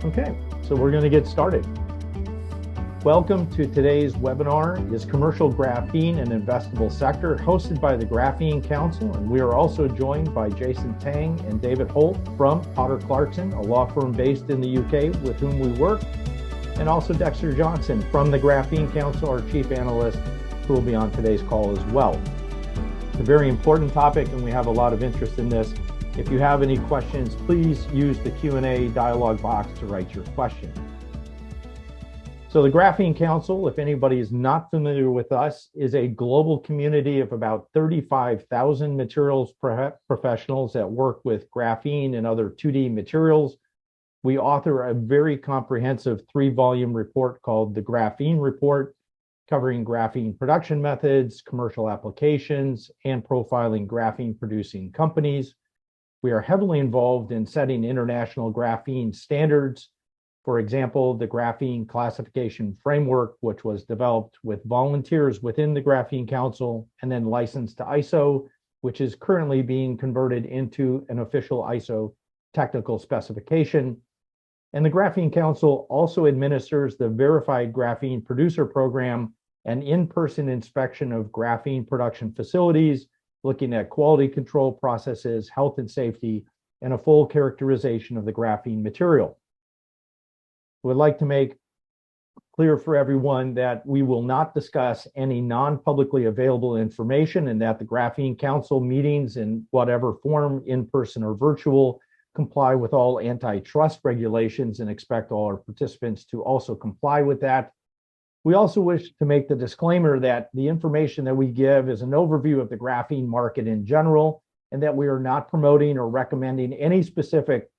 Okay, so we're going to get started. Welcome to today's webinar, is Commercial Graphene an Investable Sector, hosted by the Graphene Council, and we are also joined by Jason Tang and David Holt from Potter Clarkson, a law firm based in the UK with whom we work, and also Dexter Johnson from the Graphene Council, our chief analyst, who will be on today's call as well. It's a very important topic, and we have a lot of interest in this. If you have any questions, please use the Q&A dialog box to write your question. So the Graphene Council, if anybody is not familiar with us, is a global community of about 35,000 materials professionals that work with graphene and other 2D materials. We author a very comprehensive 3-volume report called the Graphene Report, covering graphene production methods, commercial applications, and profiling graphene producing companies. We are heavily involved in setting international graphene standards. For example, the Graphene Classification Framework, which was developed with volunteers within the Graphene Council and then licensed to ISO, which is currently being converted into an official ISO technical specification. And the Graphene Council also administers the Verified Graphene Producer Program, an in-person inspection of graphene production facilities, looking at quality control processes, health and safety, and a full characterization of the graphene material. We'd like to make clear for everyone that we will not discuss any non-publicly available information, and that the Graphene Council meetings, in whatever form, in person or virtual, comply with all antitrust regulations and expect all our participants to also comply with that. We also wish to make the disclaimer that the information that we give is an overview of the graphene market in general, and that we are not promoting or recommending any specific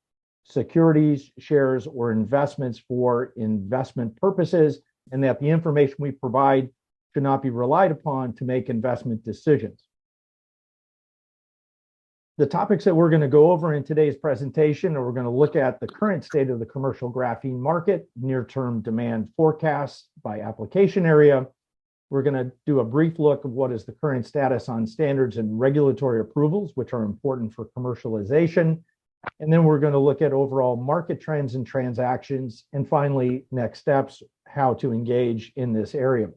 securities, shares, or investments for investment purposes, and that the information we provide should not be relied upon to make investment decisions. The topics that we're going to go over in today's presentation are: we're going to look at the current state of the commercial graphene market, near-term demand forecasts by application area. We're going to do a brief look of what is the current status on standards and regulatory approvals, which are important for commercialization. And then we're going to look at overall market trends and transactions. And finally, next steps, how to engage in this area.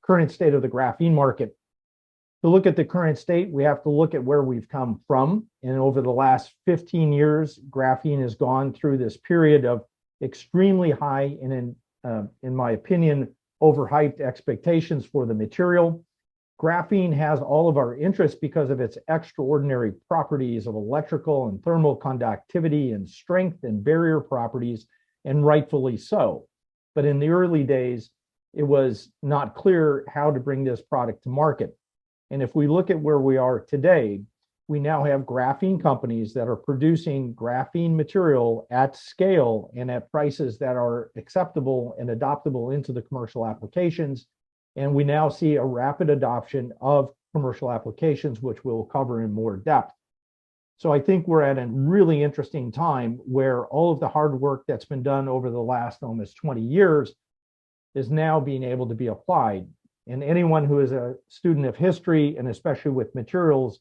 Current state of the graphene market. To look at the current state, we have to look at where we've come from. And over the last 15 years, graphene has gone through this period of extremely high and, in my opinion, overhyped expectations for the material. Graphene has all of our interest because of its extraordinary properties of electrical and thermal conductivity and strength and barrier properties, and rightfully so. But in the early days, it was not clear how to bring this product to market. And if we look at where we are today, we now have graphene companies that are producing graphene material at scale and at prices that are acceptable and adoptable into the commercial applications. And we now see a rapid adoption of commercial applications, which we'll cover in more depth. So I think we're at a really interesting time where all of the hard work that's been done over the last almost 20 years is now being able to be applied. And anyone who is a student of history, and especially with materials,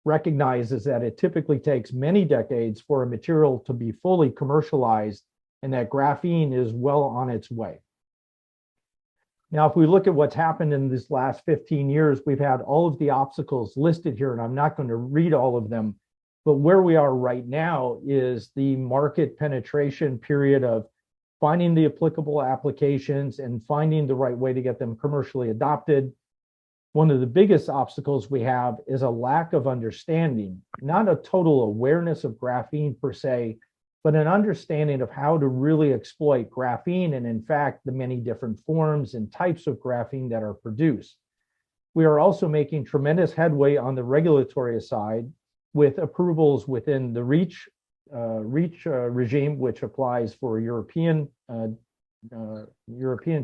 recognizes that it typically takes many decades for a material to be fully commercialized, and that graphene is well on its way. Now, if we look at what's happened in this last 15 years, we've had all of the obstacles listed here, and I'm not going to read all of them, but where we are right now is the market penetration period of finding the applicable applications and finding the right way to get them commercially adopted. One of the biggest obstacles we have is a lack of understanding, not a total awareness of graphene per se, but an understanding of how to really exploit graphene and, in fact, the many different forms and types of graphene that are produced. We are also making tremendous headway on the regulatory side with approvals within the REACH regime, which applies for European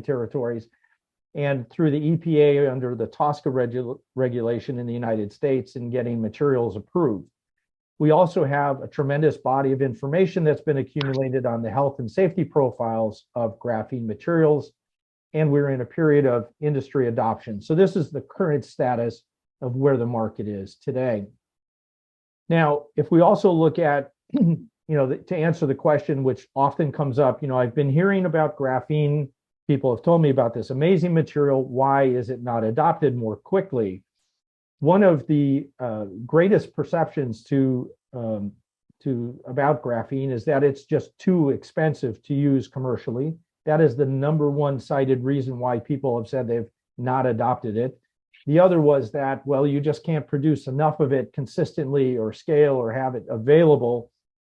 territories, and through the EPA under the TSCA regulation in the United States, in getting materials approved. We also have a tremendous body of information that's been accumulated on the health and safety profiles of graphene materials, and we're in a period of industry adoption. So this is the current status of where the market is today. Now, if we also look at to answer the question, which often comes up, I've been hearing about graphene. People have told me about this amazing material. Why is it not adopted more quickly? One of the greatest perceptions about graphene is that it's just too expensive to use commercially. That is the number one cited reason why people have said they've not adopted it. The other was that, well, you just can't produce enough of it consistently or scale or have it available.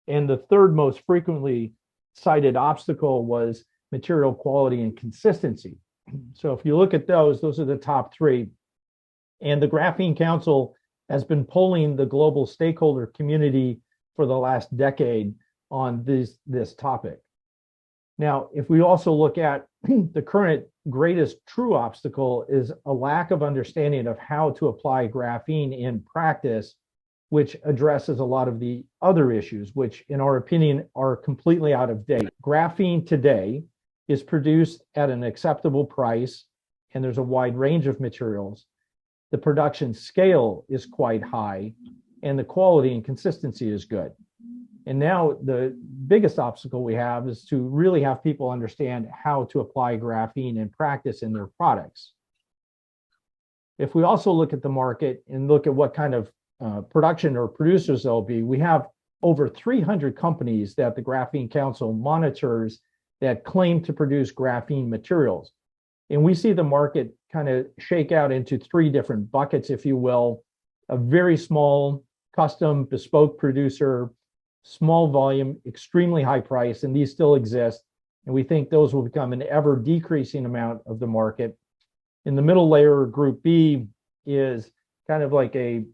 And the third most frequently cited obstacle was material quality and consistency. So if you look at those are the top three. And the Graphene Council has been polling the global stakeholder community for the last decade on this topic. Now, if we also look at the current greatest true obstacle is a lack of understanding of how to apply graphene in practice, which addresses a lot of the other issues, which in our opinion are completely out of date. Graphene today is produced at an acceptable price, and there's a wide range of materials. The production scale is quite high, and the quality and consistency is good. And now the biggest obstacle we have is to really have people understand how to apply graphene in practice in their products. If we also look at the market and look at what kind of production or producers there'll be, we have over 300 companies that the Graphene Council monitors that claim to produce graphene materials. And we see the market kind of shake out into three different buckets, if you will: a very small, custom, bespoke producer, small volume, extremely high price, and these still exist. And we think those will become an ever decreasing amount of the market. In the middle layer, group B, is kind of like a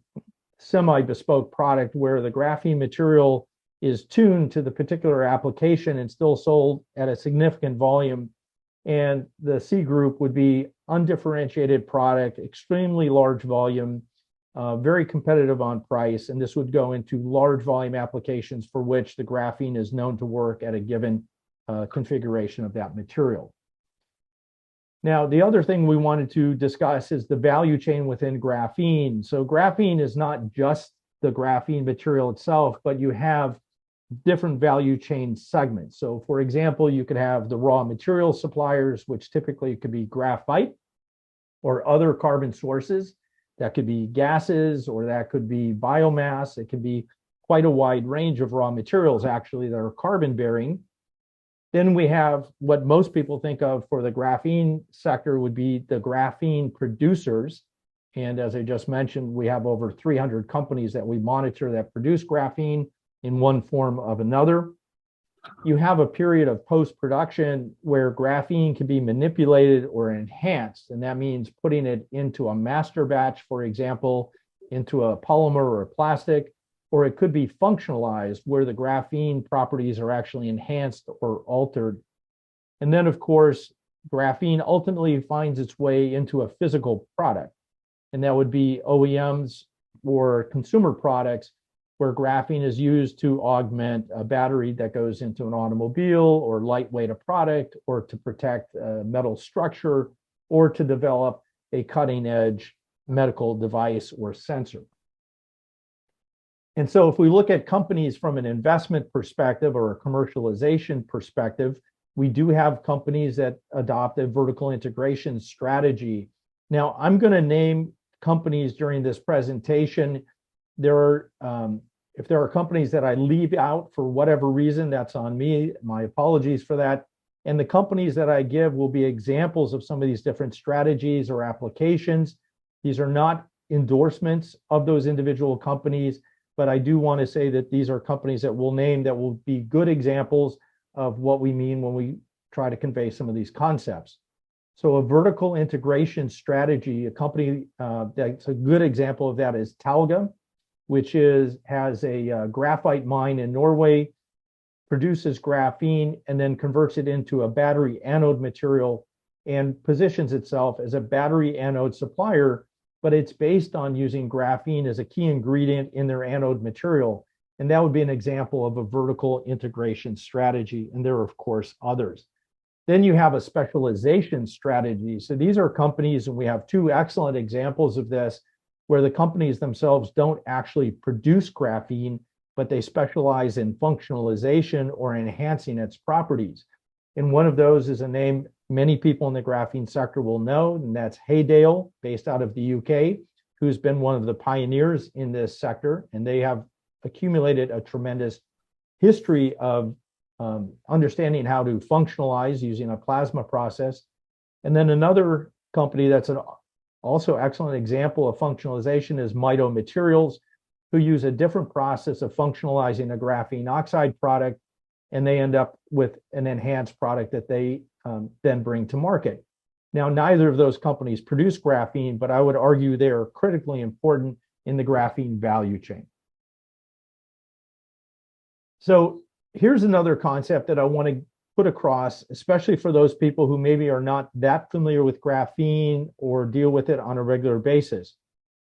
semi-bespoke product where the graphene material is tuned to the particular application and still sold at a significant volume. And the C group would be undifferentiated product, extremely large volume, very competitive on price, and this would go into large volume applications for which the graphene is known to work at a given configuration of that material. Now, the other thing we wanted to discuss is the value chain within graphene. So graphene is not just the graphene material itself, but you have different value chain segments. So for example, you could have the raw material suppliers, which typically could be graphite or other carbon sources. That could be gases, or that could be biomass. It could be quite a wide range of raw materials, actually, that are carbon bearing. Then we have what most people think of for the graphene sector would be the graphene producers. And as I just mentioned, we have over 300 companies that we monitor that produce graphene in one form or another. You have a period of post-production where graphene can be manipulated or enhanced, and that means putting it into a master batch, for example, into a polymer or a plastic, or it could be functionalized where the graphene properties are actually enhanced or altered. And then, of course, graphene ultimately finds its way into a physical product, and that would be OEMs or consumer products where graphene is used to augment a battery that goes into an automobile, or lightweight a product, or to protect a metal structure, or to develop a cutting-edge medical device or sensor. And so if we look at companies from an investment perspective or a commercialization perspective, we do have companies that adopt a vertical integration strategy. Now, I'm going to name companies during this presentation. If there are companies that I leave out for whatever reason, that's on me. My apologies for that. And the companies that I give will be examples of some of these different strategies or applications. These are not endorsements of those individual companies, but I do want to say that these are companies that we'll name that will be good examples of what we mean when we try to convey some of these concepts. So a vertical integration strategy, a company that's a good example of that is Talga, which has a graphite mine in Norway, produces graphene, and then converts it into a battery anode material and positions itself as a battery anode supplier, but it's based on using graphene as a key ingredient in their anode material. And that would be an example of a vertical integration strategy. And there are, of course, others. Then you have a specialization strategy. So these are companies, and we have two excellent examples of this, where the companies themselves don't actually produce graphene, but they specialize in functionalization or enhancing its properties. And one of those is a name many people in the graphene sector will know, and that's Haydale, based out of the UK, who's been one of the pioneers in this sector. And they have accumulated a tremendous history of understanding how to functionalize using a plasma process. And then another company that's an also excellent example of functionalization is Mito Materials, who use a different process of functionalizing a graphene oxide product, and they end up with an enhanced product that they then bring to market. Now, neither of those companies produce graphene, but I would argue they are critically important in the graphene value chain. So here's another concept that I want to put across, especially for those people who maybe are not that familiar with graphene or deal with it on a regular basis.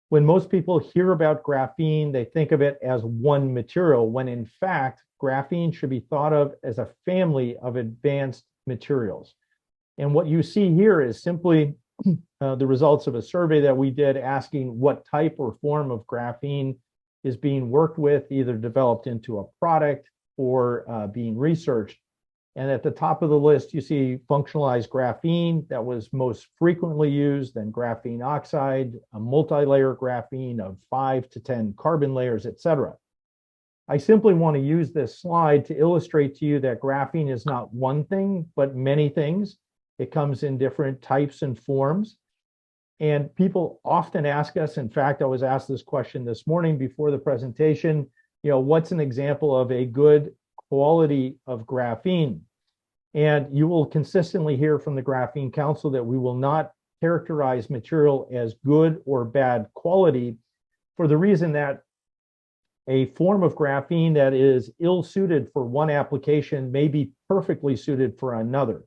When most people hear about graphene, they think of it as one material, when in fact, graphene should be thought of as a family of advanced materials. And what you see here is simply the results of a survey that we did asking what type or form of graphene is being worked with, either developed into a product or being researched. And at the top of the list, you see functionalized graphene that was most frequently used, then graphene oxide, a multi-layer graphene of 5 to 10 carbon layers, etc. I simply want to use this slide to illustrate to you that graphene is not one thing, but many things. It comes in different types and forms. And people often ask us, in fact, I was asked this question this morning before the presentation, what's an example of a good quality of graphene? And you will consistently hear from the Graphene Council that we will not characterize material as good or bad quality, for the reason that a form of graphene that is ill-suited for one application may be perfectly suited for another.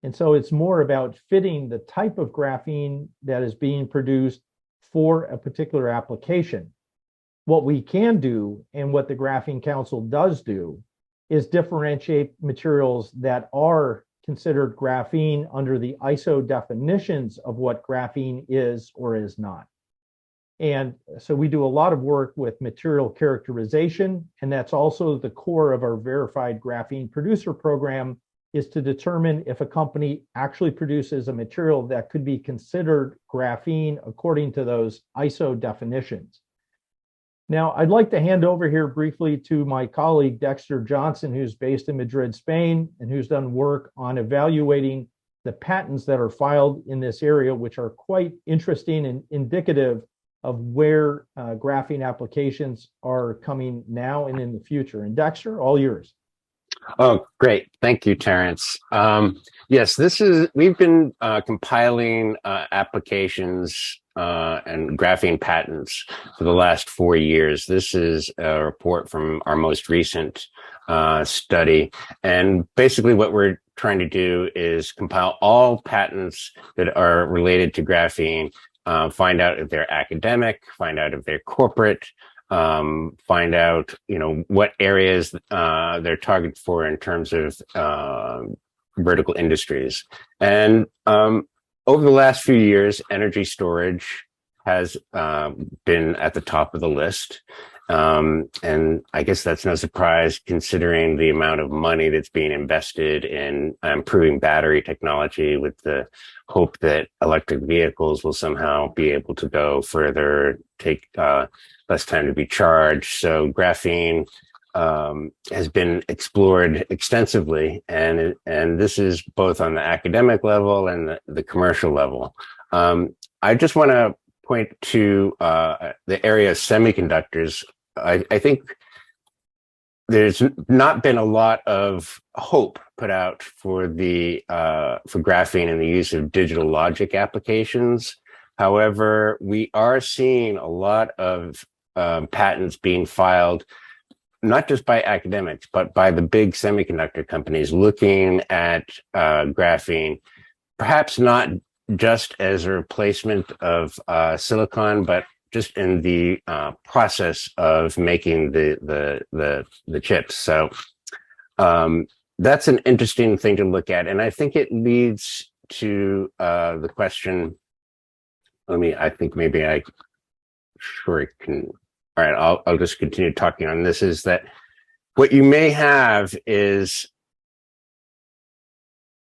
And so it's more about fitting the type of graphene that is being produced for a particular application. What we can do, and what the Graphene Council does do, is differentiate materials that are considered graphene under the ISO definitions of what graphene is or is not. And so we do a lot of work with material characterization, and that's also the core of our verified graphene producer program, is to determine if a company actually produces a material that could be considered graphene according to those ISO definitions. Now, I'd like to hand over here briefly to my colleague, Dexter Johnson, who's based in Madrid, Spain, and who's done work on evaluating the patents that are filed in this area, which are quite interesting and indicative of where graphene applications are coming now and in the future. And Dexter, all yours. Oh, great. Thank you, Terrence. Yes, we've been compiling applications and graphene patents for the last 4 years. This is a report from our most recent study. And basically what we're trying to do is compile all patents that are related to graphene, find out if they're academic, find out if they're corporate, find out, what areas they're targeted for in terms of vertical industries. And over the last few years, energy storage has been at the top of the list. And I guess that's no surprise considering the amount of money that's being invested in improving battery technology, with the hope that electric vehicles will somehow be able to go further, take less time to be charged. So graphene has been explored extensively, and this is both on the academic level and the commercial level. I just want to point to the area of semiconductors. I think there's not been a lot of hope put out for graphene and the use of digital logic applications. However, we are seeing a lot of patents being filed, not just by academics, but by the big semiconductor companies looking at graphene, perhaps not just as a replacement of silicon, but just in the process of making the chips. So that's an interesting thing to look at. And I think it leads to the question, I think maybe sure it can all right, I'll just continue talking on this, is that what you may have is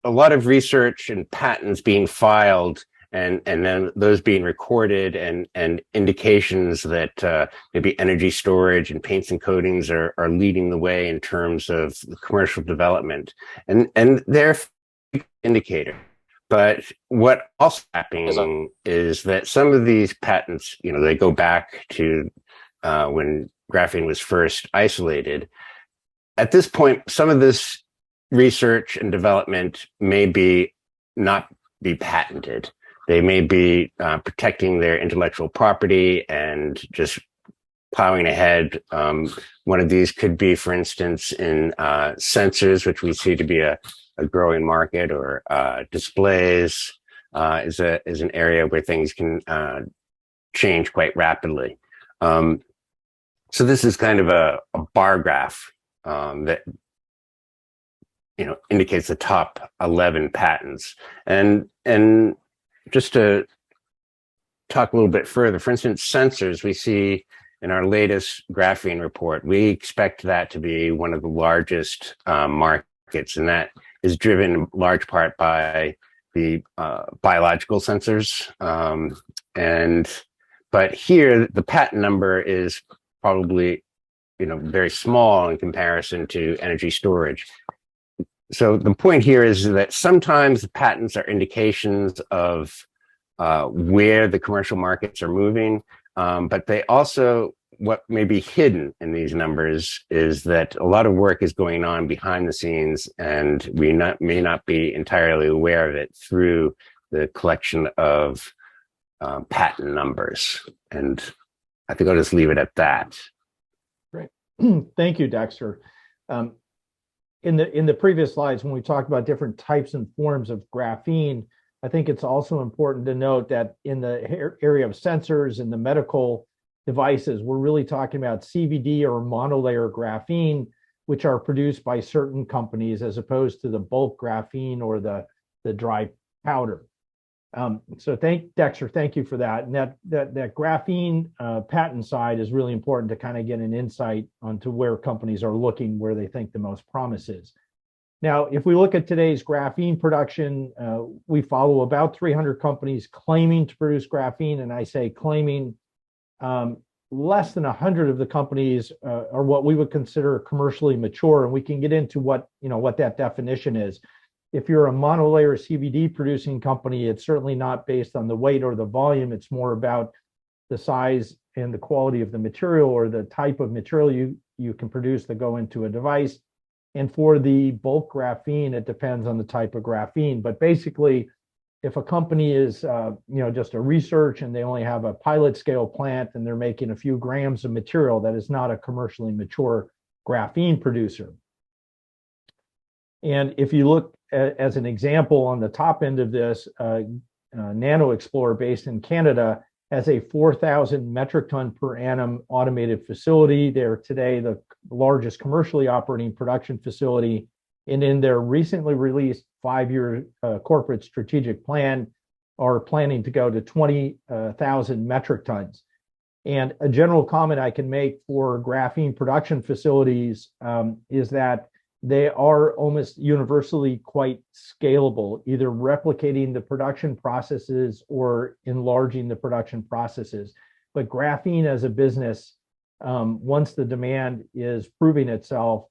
a lot of research and patents being filed, and then those being recorded, and indications that maybe energy storage and paints and coatings are leading the way in terms of commercial development, and they're an indicator. But what also happening is that some of these patents, they go back to when graphene was first isolated. At this point, some of this research and development may not be patented. They may be protecting their intellectual property and just plowing ahead. One of these could be, for instance, in sensors, which we see to be a growing market, or displays is an area where things can change quite rapidly. So this is kind of a bar graph that indicates the top 11 patents. And just to talk a little bit further, for instance, sensors, we see in our latest graphene report, we expect that to be one of the largest markets, and that is driven in large part by the biological sensors. But here, the patent number is probably very small in comparison to energy storage. So the point here is that sometimes the patents are indications of where the commercial markets are moving, but they also, what may be hidden in these numbers is that a lot of work is going on behind the scenes, and we may not be entirely aware of it through the collection of patent numbers. And I think I'll just leave it at that. Great. Thank you, Dexter. In the previous slides, when we talked about different types and forms of graphene, I think it's also important to note that in the area of sensors and the medical devices, we're really talking about CVD or monolayer graphene, which are produced by certain companies as opposed to the bulk graphene or the dry powder. So Dexter, thank you for that. And that graphene patent side is really important to kind of get an insight onto where companies are looking, where they think the most promise is. Now, if we look at today's graphene production, we follow about 300 companies claiming to produce graphene, and I say claiming. Less than 100 of the companies are what we would consider commercially mature, and we can get into what that definition is. If you're a monolayer CVD producing company, it's certainly not based on the weight or the volume. It's more about the size and the quality of the material, or the type of material you can produce that go into a device. And for the bulk graphene, it depends on the type of graphene. But basically, if a company is just a research and they only have a pilot scale plant and they're making a few grams of material, that is not a commercially mature graphene producer. And if you look as an example on the top end of this, Nano Explorer, based in Canada, has a 4,000 metric ton per annum automated facility. They're today the largest commercially operating production facility. And in their recently released 5-year corporate strategic plan, are planning to go to 20,000 metric tons. And a general comment I can make for graphene production facilities is that they are almost universally quite scalable, either replicating the production processes or enlarging the production processes. But graphene as a business, once the demand is proving itself,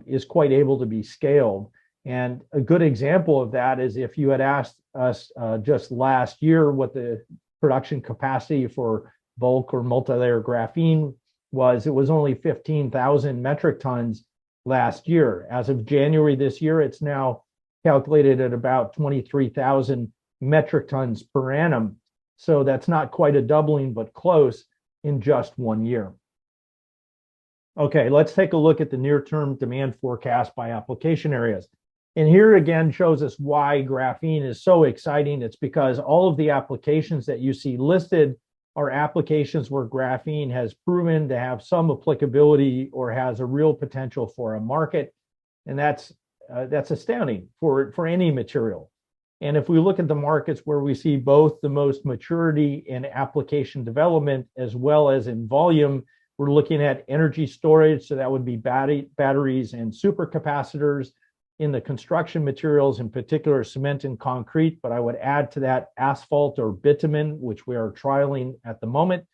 is quite able to be scaled. And a good example of that is if you had asked us just last year what the production capacity for bulk or multi-layer graphene was, it was only 15,000 metric tons last year. As of January this year, it's now calculated at about 23,000 metric tons per annum. So that's not quite a doubling, but close in just 1 year. Okay, let's take a look at the near-term demand forecast by application areas. And here again shows us why graphene is so exciting. It's because all of the applications that you see listed are applications where graphene has proven to have some applicability or has a real potential for a market. And that's astounding for any material. And if we look at the markets where we see both the most maturity in application development as well as in volume, we're looking at energy storage. So that would be batteries and supercapacitors. In the construction materials, in particular, cement and concrete, but I would add to that asphalt or bitumen, which we are trialing at the moment.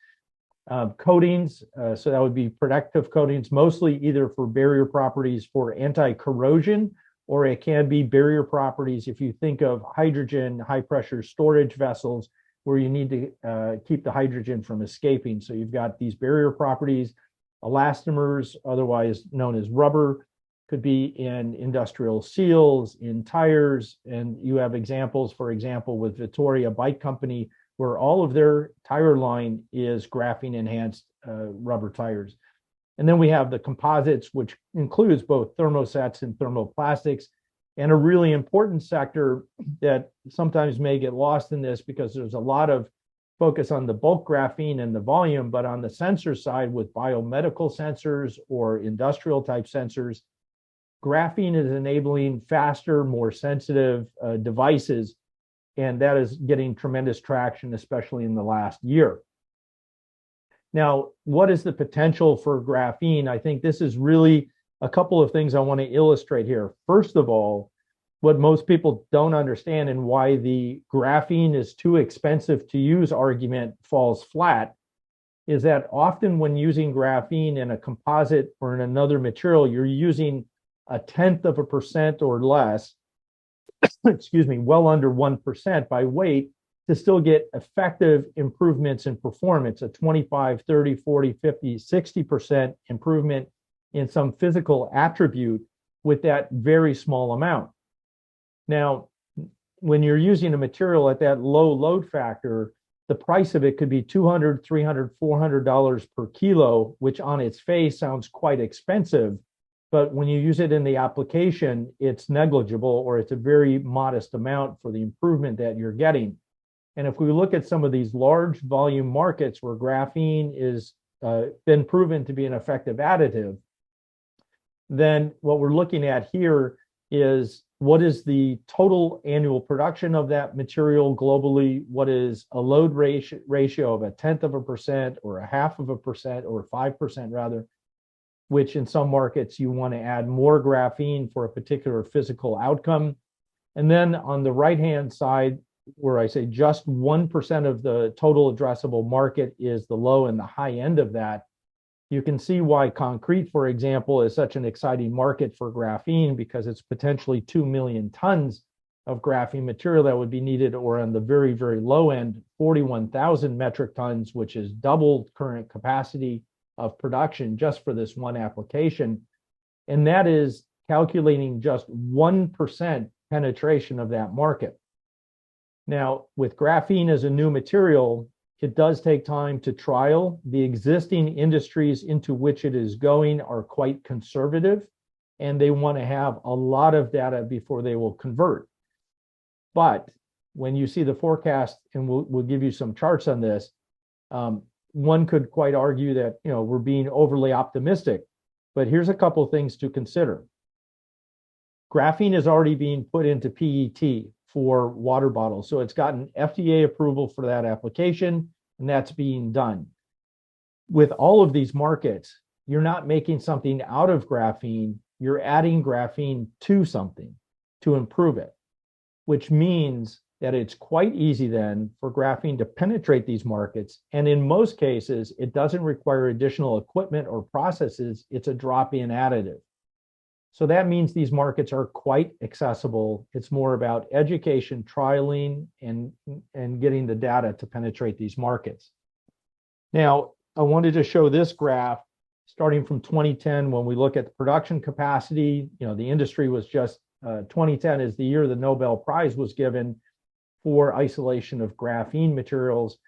Coatings, so that would be protective coatings, mostly either for barrier properties for anti-corrosion, or it can be barrier properties if you think of hydrogen high pressure storage vessels where you need to keep the hydrogen from escaping. So you've got these barrier properties, elastomers, otherwise known as rubber, could be in industrial seals, in tires, and you have examples, for example, with Vittoria Bike Company, where all of their tire line is graphene enhanced rubber tires. And then we have the composites, which includes both thermosets and thermoplastics, and a really important sector that sometimes may get lost in this because there's a lot of focus on the bulk graphene and the volume, but on the sensor side with biomedical sensors or industrial type sensors, graphene is enabling faster, more sensitive devices, and that is getting tremendous traction, especially in the last year. Now, what is the potential for graphene? I think this is really a couple of things I want to illustrate here. First of all, what most people don't understand and why the graphene is too expensive to use argument falls flat is that often when using graphene in a composite or in another material, you're using 0.1% or less, excuse me, well under 1% by weight to still get effective improvements in performance, a 25, 30, 40, 50, 60% improvement in some physical attribute with that very small amount. Now, when you're using a material at that low load factor, the price of it could be $200, $300, $400 per kilo, which on its face sounds quite expensive. But when you use it in the application, it's negligible or it's a very modest amount for the improvement that you're getting. And if we look at some of these large volume markets where graphene is been proven to be an effective additive, then what we're looking at here is what is the total annual production of that material globally? What is a load ratio of 0.1% or 0.5% or 5% rather, which in some markets you want to add more graphene for a particular physical outcome. And then on the right-hand side, where I say just 1% of the total addressable market is the low and the high end of that, you can see why concrete, for example, is such an exciting market for graphene because it's potentially 2 million tons of graphene material that would be needed, or on the very, very low end, 41,000 metric tons, which is double current capacity of production just for this one application. And that is calculating just 1% penetration of that market. Now, with graphene as a new material, it does take time to trial. The existing industries into which it is going are quite conservative, and they want to have a lot of data before they will convert. But when you see the forecast, and we'll give you some charts on this, one could quite argue that we're being overly optimistic. But here's a couple of things to consider. Graphene is already being put into PET for water bottles. So it's gotten FDA approval for that application, and that's being done. With all of these markets, you're not making something out of graphene, you're adding graphene to something to improve it, which means that it's quite easy then for graphene to penetrate these markets. And in most cases, it doesn't require additional equipment or processes, it's a drop-in additive. So that means these markets are quite accessible. It's more about education, trialing, and getting the data to penetrate these markets. Now, I wanted to show this graph starting from 2010 when we look at the production capacity. The industry was just, 2010 is the year the Nobel Prize was given for isolation of graphene materials,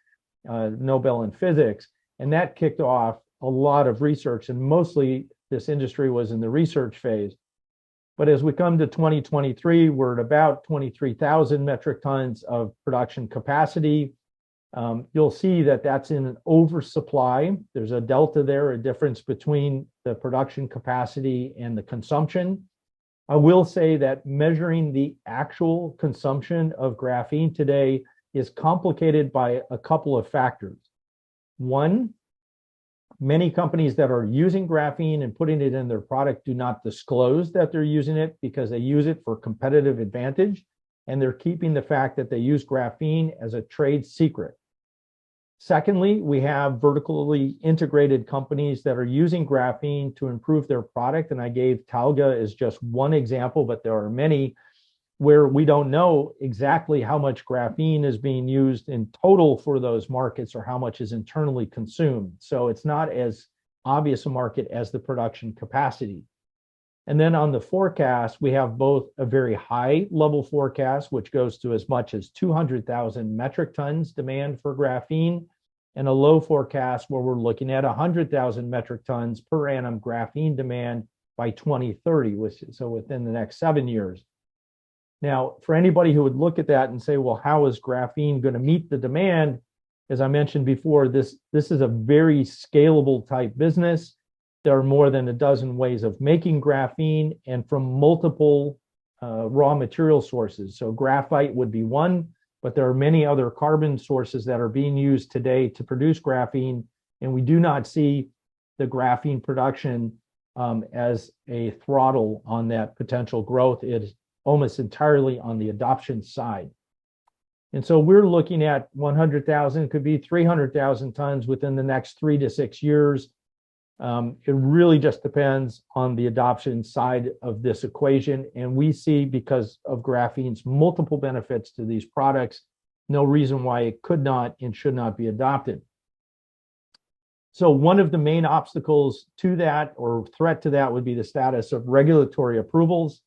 Nobel in physics. And that kicked off a lot of research, and mostly this industry was in the research phase. But as we come to 2023, we're at about 23,000 metric tons of production capacity. You'll see that that's in an oversupply. There's a delta there, a difference between the production capacity and the consumption. I will say that measuring the actual consumption of graphene today is complicated by a couple of factors. One, many companies that are using graphene and putting it in their product do not disclose that they're using it because they use it for competitive advantage, and they're keeping the fact that they use graphene as a trade secret. Secondly, we have vertically integrated companies that are using graphene to improve their product, and I gave Talga as just one example, but there are many where we don't know exactly how much graphene is being used in total for those markets or how much is internally consumed. So it's not as obvious a market as the production capacity. And then on the forecast, we have both a very high level forecast, which goes to as much as 200,000 metric tons demand for graphene, and a low forecast where we're looking at 100,000 metric tons per annum graphene demand by 2030, so within the next 7 years. Now, for anybody who would look at that and say, well, how is graphene going to meet the demand? As I mentioned before, this is a very scalable type business. There are more than a dozen ways of making graphene and from multiple raw material sources. So graphite would be one, but there are many other carbon sources that are being used today to produce graphene, and we do not see the graphene production as a throttle on that potential growth. It is almost entirely on the adoption side. And so we're looking at 100,000, could be 300,000 tons within the next 3 to 6 years. It really just depends on the adoption side of this equation. And we see, because of graphene's multiple benefits to these products, no reason why it could not and should not be adopted. So one of the main obstacles to that, or threat to that, would be the status of regulatory approvals.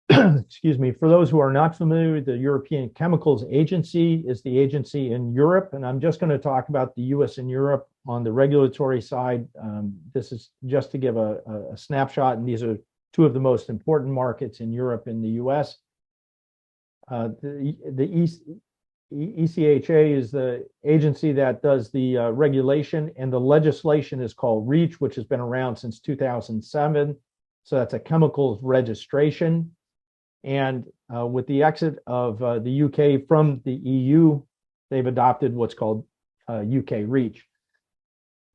Excuse me. For those who are not familiar, the European Chemicals Agency is the agency in Europe, and I'm just going to talk about the US and Europe on the regulatory side. This is just to give a snapshot, and these are two of the most important markets in Europe and the US. The ECHA is the agency that does the regulation, and the legislation is called REACH, which has been around since 2007. So that's a chemicals registration. And with the exit of the UK from the EU, they've adopted what's called UK REACH.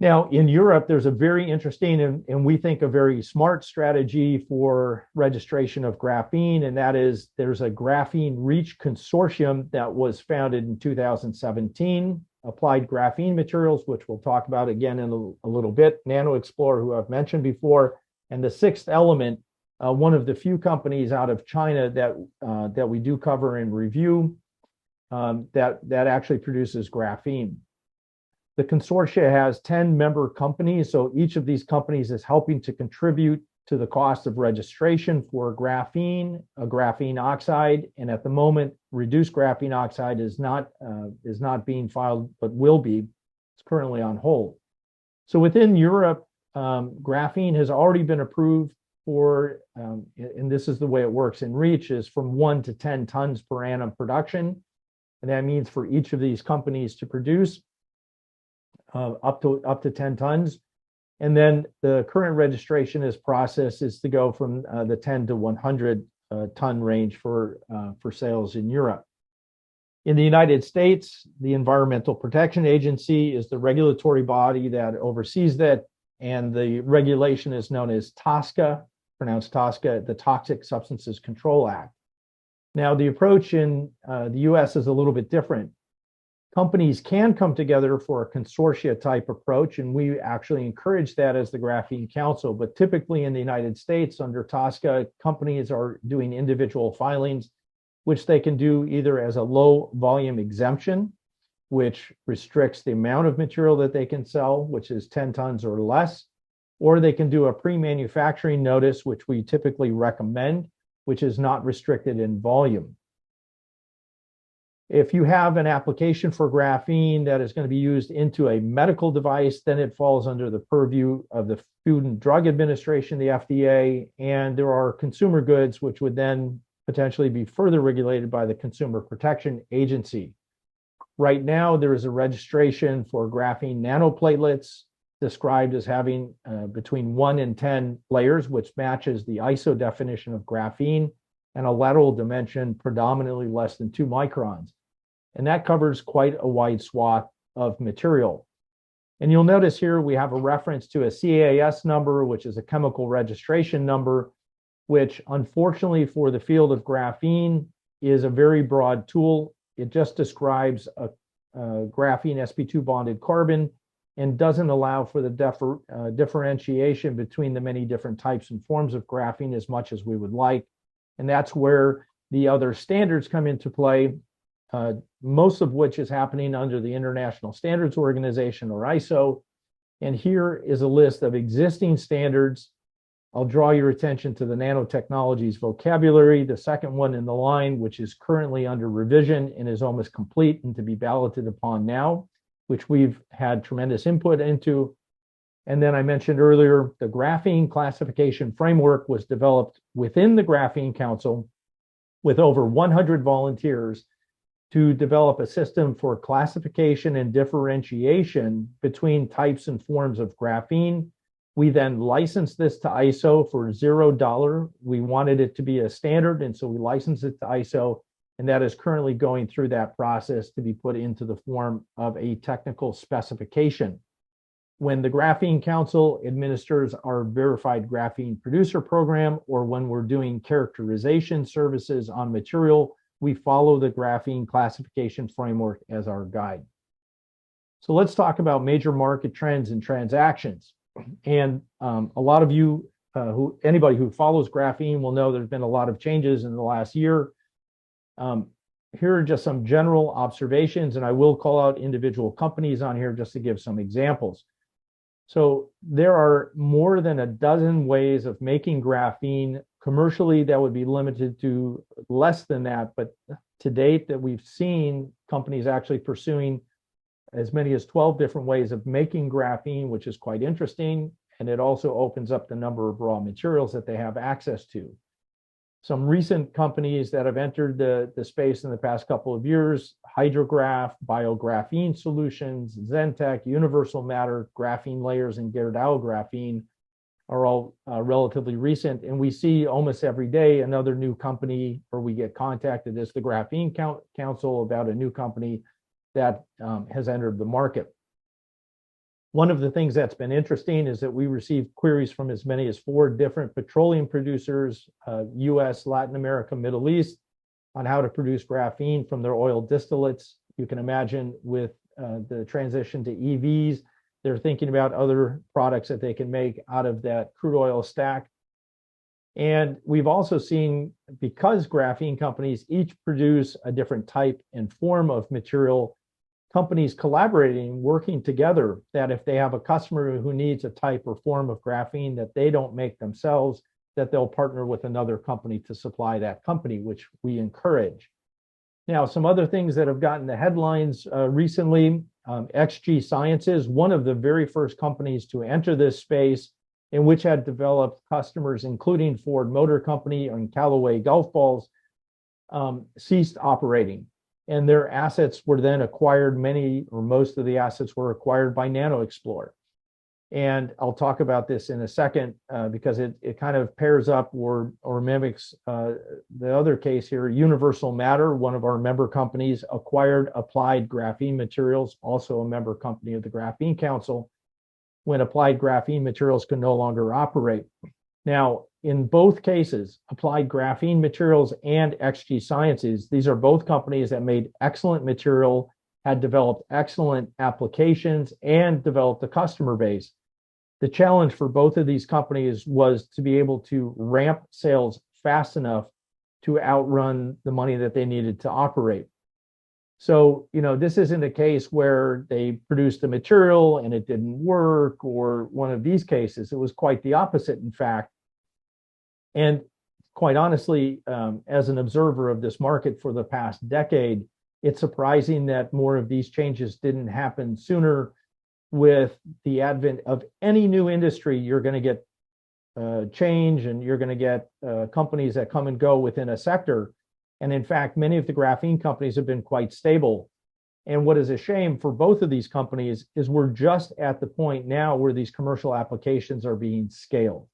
Now, in Europe, there's a very interesting and we think a very smart strategy for registration of graphene, and that is there's a Graphene REACH consortium that was founded in 2017, Applied Graphene Materials, which we'll talk about again in a little bit, Nano Explorer, who I've mentioned before, and the Sixth Element, one of the few companies out of China that we do cover and review that actually produces graphene. The consortia has 10 member companies, so each of these companies is helping to contribute to the cost of registration for graphene, a graphene oxide, and at the moment, reduced graphene oxide is not being filed, but will be. It's currently on hold. So within Europe, graphene has already been approved for, and this is the way it works in REACH, is from 1 to 10 tons per annum production. And that means for each of these companies to produce up to 10 tons. And then the current registration process is to go from the 10 to 100 ton range for sales in Europe. In the United States, the Environmental Protection Agency is the regulatory body that oversees that, and the regulation is known as TSCA, pronounced TSCA, the Toxic Substances Control Act. Now, the approach in the US is a little bit different. Companies can come together for a consortia type approach, and we actually encourage that as the Graphene Council. But typically in the United States, under TSCA, companies are doing individual filings, which they can do either as a low volume exemption, which restricts the amount of material that they can sell, which is 10 tons or less, or they can do a pre-manufacturing notice, which we typically recommend, which is not restricted in volume. If you have an application for graphene that is going to be used into a medical device, then it falls under the purview of the Food and Drug Administration, the FDA, and there are consumer goods which would then potentially be further regulated by the Consumer Protection Agency. Right now, there is a registration for graphene nanoplatelets described as having between 1 and 10 layers, which matches the ISO definition of graphene, and a lateral dimension predominantly less than 2 microns. And that covers quite a wide swath of material. And you'll notice here we have a reference to a CAS number, which is a chemical registration number, which unfortunately for the field of graphene is a very broad tool. It just describes a graphene sp2 bonded carbon and doesn't allow for the differentiation between the many different types and forms of graphene as much as we would like. And that's where the other standards come into play, most of which is happening under the International Standards Organization, or ISO. And here is a list of existing standards. I'll draw your attention to the nanotechnologies vocabulary, the second one in the line, which is currently under revision and is almost complete and to be balloted upon now, which we've had tremendous input into. And then I mentioned earlier, the graphene classification framework was developed within the Graphene Council with over 100 volunteers to develop a system for classification and differentiation between types and forms of graphene. We then licensed this to ISO for $0. We wanted it to be a standard, and so we licensed it to ISO, and that is currently going through that process to be put into the form of a technical specification. When the Graphene Council administers our verified graphene producer program, or when we're doing characterization services on material, we follow the graphene classification framework as our guide. So let's talk about major market trends and transactions. And a lot of you, anybody who follows graphene will know there's been a lot of changes in the last year. Here are just some general observations, and I will call out individual companies on here just to give some examples. So there are more than a dozen ways of making graphene. Commercially, that would be limited to less than that, but to date that we've seen companies actually pursuing as many as 12 different ways of making graphene, which is quite interesting. And it also opens up the number of raw materials that they have access to. Some recent companies that have entered the space in the past couple of years: Hydrograph, Biographene Solutions, Zentech, Universal Matter, Graphene Layers, and Gerdau Graphene are all relatively recent. And we see almost every day another new company, or we get contacted as the Graphene Council about a new company that has entered the market. One of the things that's been interesting is that we received queries from as many as 4 different petroleum producers, US, Latin America, Middle East, on how to produce graphene from their oil distillates. You can imagine with the transition to EVs, they're thinking about other products that they can make out of that crude oil stack. And we've also seen, because graphene companies each produce a different type and form of material, companies collaborating, working together, that if they have a customer who needs a type or form of graphene that they don't make themselves, that they'll partner with another company to supply that company, which we encourage. Now, some other things that have gotten the headlines recently, XG Sciences, one of the very first companies to enter this space, in which had developed customers, including Ford Motor Company and Callaway golf balls, ceased operating. And their assets were then acquired, many or most of the assets were acquired by NanoExplore. And I'll talk about this in a second because it kind of pairs up or mimics the other case here. Universal Matter, one of our member companies, acquired Applied Graphene Materials, also a member company of the Graphene Council, when Applied Graphene Materials could no longer operate. Now, in both cases, Applied Graphene Materials and XG Sciences, these are both companies that made excellent material, had developed excellent applications, and developed a customer base. The challenge for both of these companies was to be able to ramp sales fast enough to outrun the money that they needed to operate. So, this isn't a case where they produced a material and it didn't work, or one of these cases. It was quite the opposite, in fact. And quite honestly, as an observer of this market for the past decade, it's surprising that more of these changes didn't happen sooner. With the advent of any new industry, you're going to get change, and you're going to get companies that come and go within a sector. And in fact, many of the graphene companies have been quite stable. And what is a shame for both of these companies is we're just at the point now where these commercial applications are being scaled.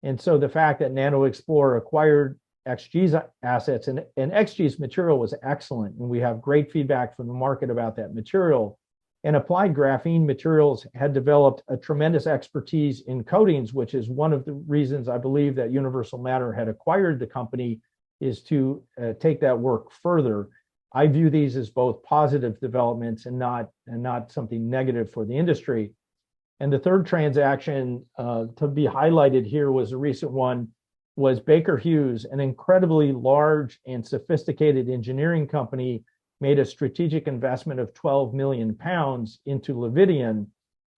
And so the fact that NanoExplore acquired XG's assets, and XG's material was excellent, and we have great feedback from the market about that material. And Applied Graphene Materials had developed a tremendous expertise in coatings, which is one of the reasons I believe that Universal Matter had acquired the company, is to take that work further. I view these as both positive developments and not something negative for the industry. And the third transaction to be highlighted here was a recent one, was Baker Hughes, an incredibly large and sophisticated engineering company, made a strategic investment of 12 million pounds into Levidian,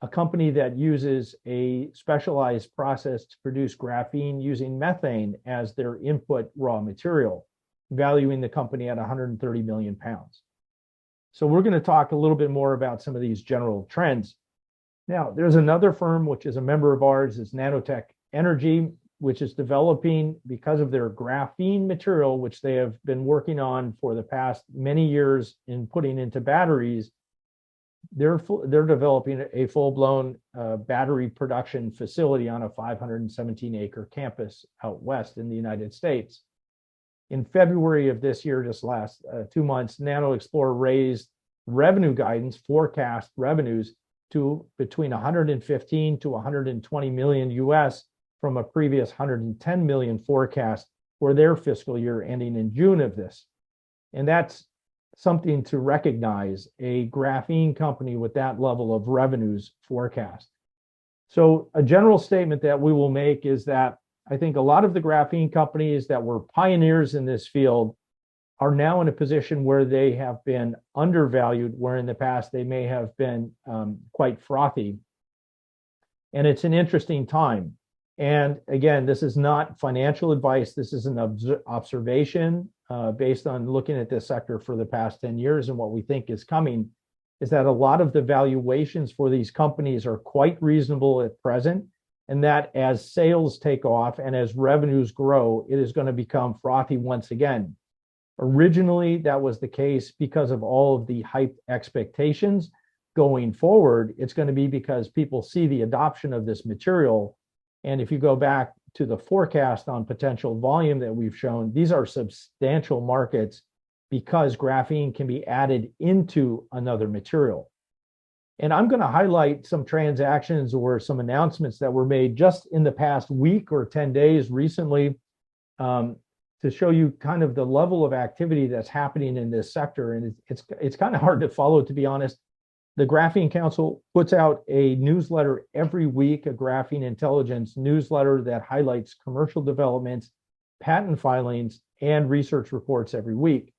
a company that uses a specialized process to produce graphene using methane as their input raw material, valuing the company at 130 million pounds. So we're going to talk a little bit more about some of these general trends. Now, there's another firm which is a member of ours, is Nanotech Energy, which is developing, because of their graphene material, which they have been working on for the past many years in putting into batteries. They're developing a full-blown battery production facility on a 517-acre campus out west in the United States. In February of this year, just last 2 months, NanoExplore raised revenue guidance, forecast revenues, to between 115 to 120 million US from a previous 110 million forecast for their fiscal year ending in June of this. And that's something to recognize, a graphene company with that level of revenues forecast. So a general statement that we will make is that I think a lot of the graphene companies that were pioneers in this field are now in a position where they have been undervalued, where in the past they may have been quite frothy. And it's an interesting time. And again, this is not financial advice. This is an observation based on looking at this sector for the past 10 years, and what we think is coming is that a lot of the valuations for these companies are quite reasonable at present, and that as sales take off and as revenues grow, it is going to become frothy once again. Originally, that was the case because of all of the hype expectations. Going forward, it's going to be because people see the adoption of this material. And if you go back to the forecast on potential volume that we've shown, these are substantial markets because graphene can be added into another material. And I'm going to highlight some transactions or some announcements that were made just in the past week or 10 days recently, to show you kind of the level of activity that's happening in this sector. And it's kind of hard to follow, to be honest. The Graphene Council puts out a newsletter every week, a graphene intelligence newsletter that highlights commercial developments, patent filings, and research reports every week.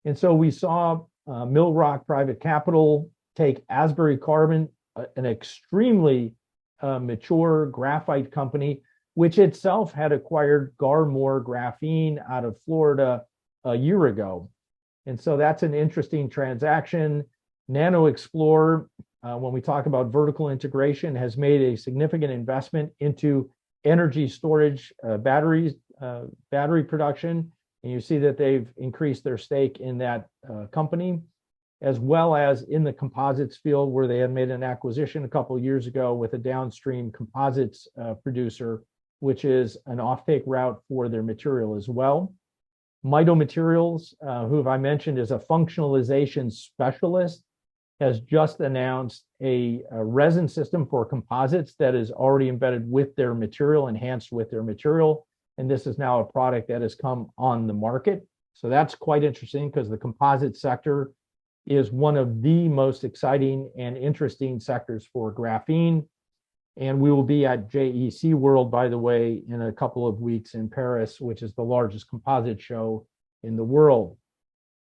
And so we saw Mill Rock Private Capital take Asbury Carbon, an extremely mature graphite company, which itself had acquired Garmore Graphene out of Florida a year ago. And so that's an interesting transaction. NanoExplore, when we talk about vertical integration, has made a significant investment into energy storage battery production. And you see that they've increased their stake in that company, as well as in the composites field, where they had made an acquisition a couple of years ago with a downstream composites producer, which is an offtake route for their material as well. Mito Materials, who I mentioned is a functionalization specialist, has just announced a resin system for composites that is already embedded with their material, enhanced with their material. And this is now a product that has come on the market. So that's quite interesting, because the composite sector is one of the most exciting and interesting sectors for graphene. And we will be at JEC World, by the way, in a couple of weeks in Paris, which is the largest composite show in the world.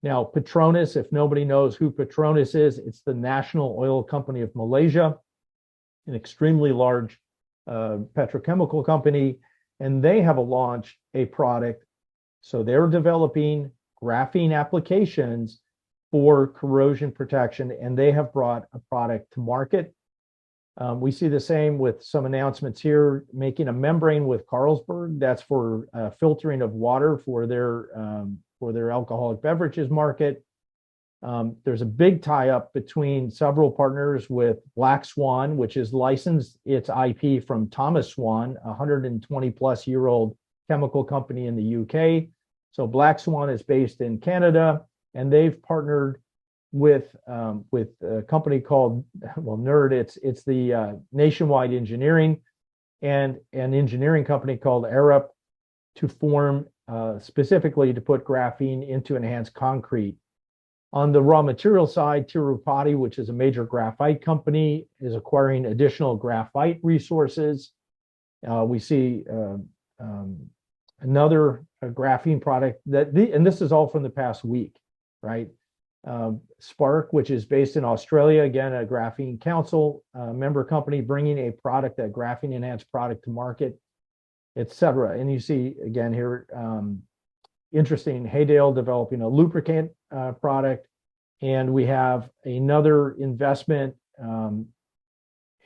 Now, Petronas, if nobody knows who Petronas is, it's the national oil company of Malaysia, an extremely large petrochemical company, and they have launched a product. So they're developing graphene applications for corrosion protection, and they have brought a product to market. We see the same with some announcements here, making a membrane with Carlsberg that's for filtering of water for their alcoholic beverages market. There's a big tie-up between several partners with Black Swan, which has licensed its IP from Thomas Swan, a 120-plus-year-old chemical company in the UK. So Black Swan is based in Canada, and they've partnered with a company called, well, NERD. It's the Nationwide Engineering, and an engineering company called Arup, to form specifically to put graphene into enhanced concrete. On the raw material side, Tirupati, which is a major graphite company, is acquiring additional graphite resources. We see another graphene product and this is all from the past week, right? Spark, which is based in Australia, again, a Graphene Council member company, bringing a product, a graphene enhanced product to market, etc. And you see again here, interesting, Haydale developing a lubricant product, and we have another investment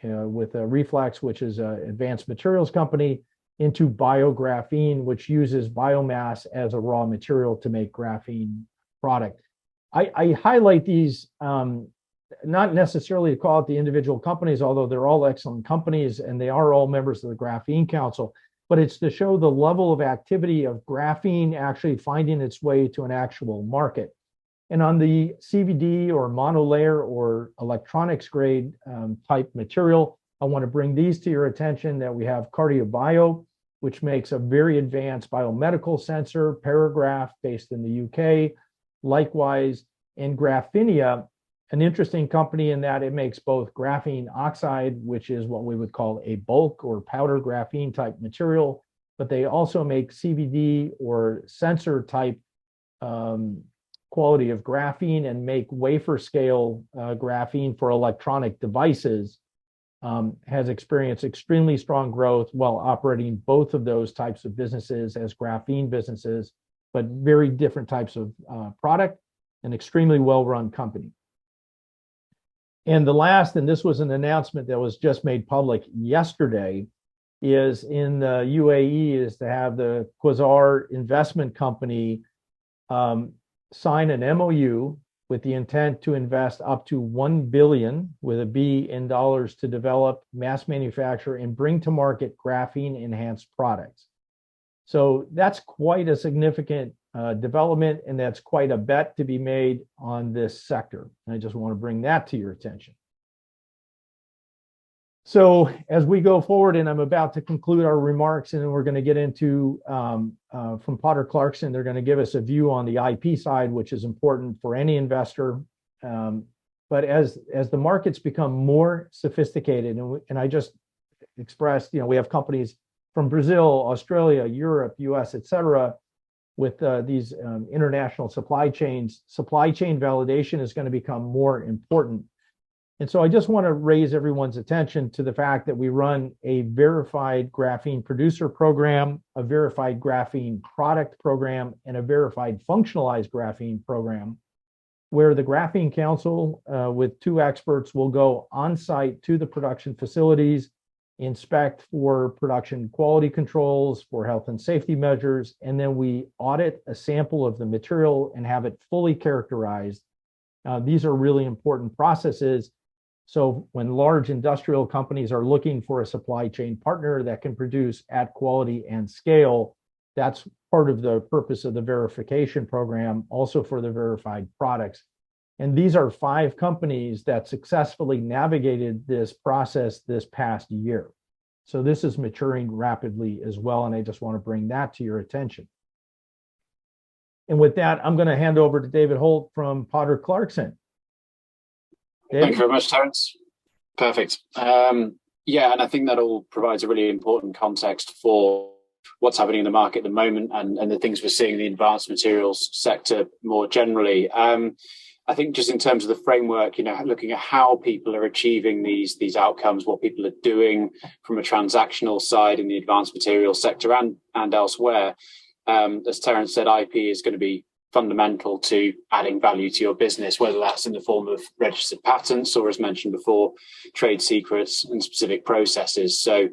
with Reflex, which is an advanced materials company, into biographene, which uses biomass as a raw material to make graphene product. I highlight these not necessarily to call out the individual companies, although they're all excellent companies and they are all members of the Graphene Council, but it's to show the level of activity of graphene actually finding its way to an actual market. And on the CVD or monolayer or electronics grade type material, I want to bring these to your attention that we have CardioBio, which makes a very advanced biomedical sensor, Paragraph, based in the UK. Likewise, in Graphenia, an interesting company in that it makes both graphene oxide, which is what we would call a bulk or powder graphene type material, but they also make CVD or sensor type quality of graphene and make wafer scale graphene for electronic devices. Has experienced extremely strong growth while operating both of those types of businesses as graphene businesses, but very different types of product, an extremely well-run company. And the last, and this was an announcement that was just made public yesterday, is in the UAE, is to have the Quasar Investment Company sign an MOU with the intent to invest up to $1 billion, with a B, in dollars, to develop, mass manufacture, and bring to market graphene enhanced products. So that's quite a significant development, and that's quite a bet to be made on this sector. And I just want to bring that to your attention. So as we go forward, and I'm about to conclude our remarks, and then we're going to get into, from Potter Clarkson, they're going to give us a view on the IP side, which is important for any investor. But as the markets become more sophisticated, and I just expressed, we have companies from Brazil, Australia, Europe, US, et cetera, with these international supply chains. Supply chain validation is going to become more important. And so I just want to raise everyone's attention to the fact that we run a verified graphene producer program, a verified graphene product program, and a verified functionalized graphene program, where the Graphene Council with 2 experts will go on site to the production facilities, inspect for production quality controls, for health and safety measures, and then we audit a sample of the material and have it fully characterized. These are really important processes. So when large industrial companies are looking for a supply chain partner that can produce at quality and scale, that's part of the purpose of the verification program, also for the verified products. And these are 5 companies that successfully navigated this process this past year. So this is maturing rapidly as well, and I just want to bring that to your attention. And with that, I'm going to hand over to David Holt from Potter Clarkson. David? Thank you very much, Terence. Perfect. Yeah, and I think that all provides a really important context for what's happening in the market at the moment and the things we're seeing in the advanced materials sector more generally. I think just in terms of the framework, looking at how people are achieving these outcomes, what people are doing from a transactional side in the advanced materials sector and elsewhere. As Terence said, IP is going to be fundamental to adding value to your business, whether that's in the form of registered patents or, as mentioned before, trade secrets and specific processes. So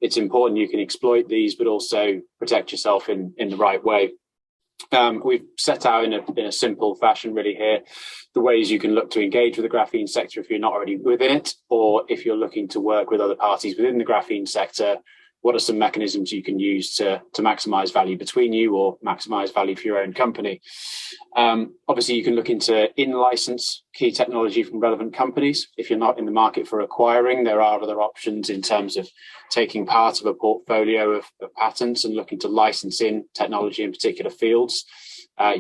it's important you can exploit these, but also protect yourself in the right way. We've set out in a simple fashion really here the ways you can look to engage with the graphene sector if you're not already within it, or if you're looking to work with other parties within the graphene sector. What are some mechanisms you can use to maximize value between you or maximize value for your own company? Obviously, you can look into in-license key technology from relevant companies. If you're not in the market for acquiring, there are other options in terms of taking part of a portfolio of patents and looking to license in technology in particular fields.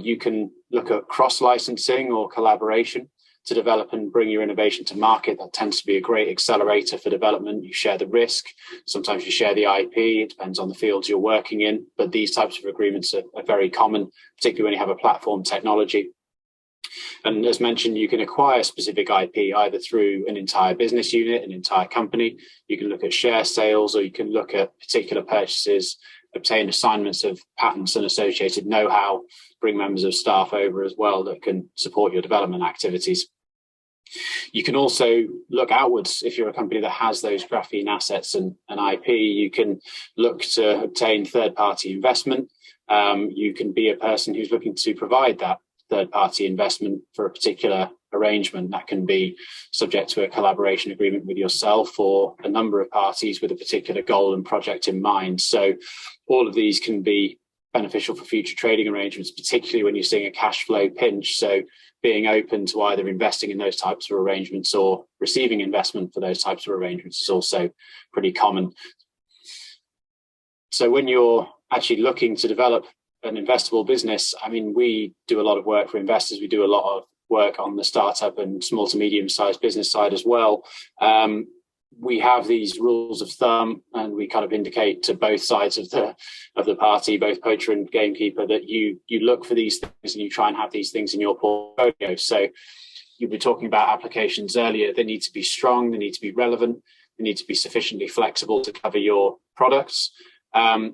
You can look at cross-licensing or collaboration to develop and bring your innovation to market. That tends to be a great accelerator for development. You share the risk. Sometimes you share the IP. It depends on the fields you're working in. But these types of agreements are very common, particularly when you have a platform technology. And as mentioned, you can acquire specific IP either through an entire business unit, an entire company. You can look at share sales, or you can look at particular purchases, obtain assignments of patents and associated know-how, bring members of staff over as well that can support your development activities. You can also look outwards. If you're a company that has those graphene assets and IP, you can look to obtain third-party investment. You can be a person who's looking to provide that third-party investment for a particular arrangement. That can be subject to a collaboration agreement with yourself or a number of parties with a particular goal and project in mind. So all of these can be beneficial for future trading arrangements, particularly when you're seeing a cash flow pinch. So being open to either investing in those types of arrangements or receiving investment for those types of arrangements is also pretty common. So when you're actually looking to develop an investable business, I mean, we do a lot of work for investors. We do a lot of work on the startup and small to medium sized business side as well. We have these rules of thumb, and we kind of indicate to both sides of the party, both poacher and gamekeeper, that you look for these things and you try and have these things in your portfolio. So you were talking about applications earlier. They need to be strong, they need to be relevant, they need to be sufficiently flexible to cover your products.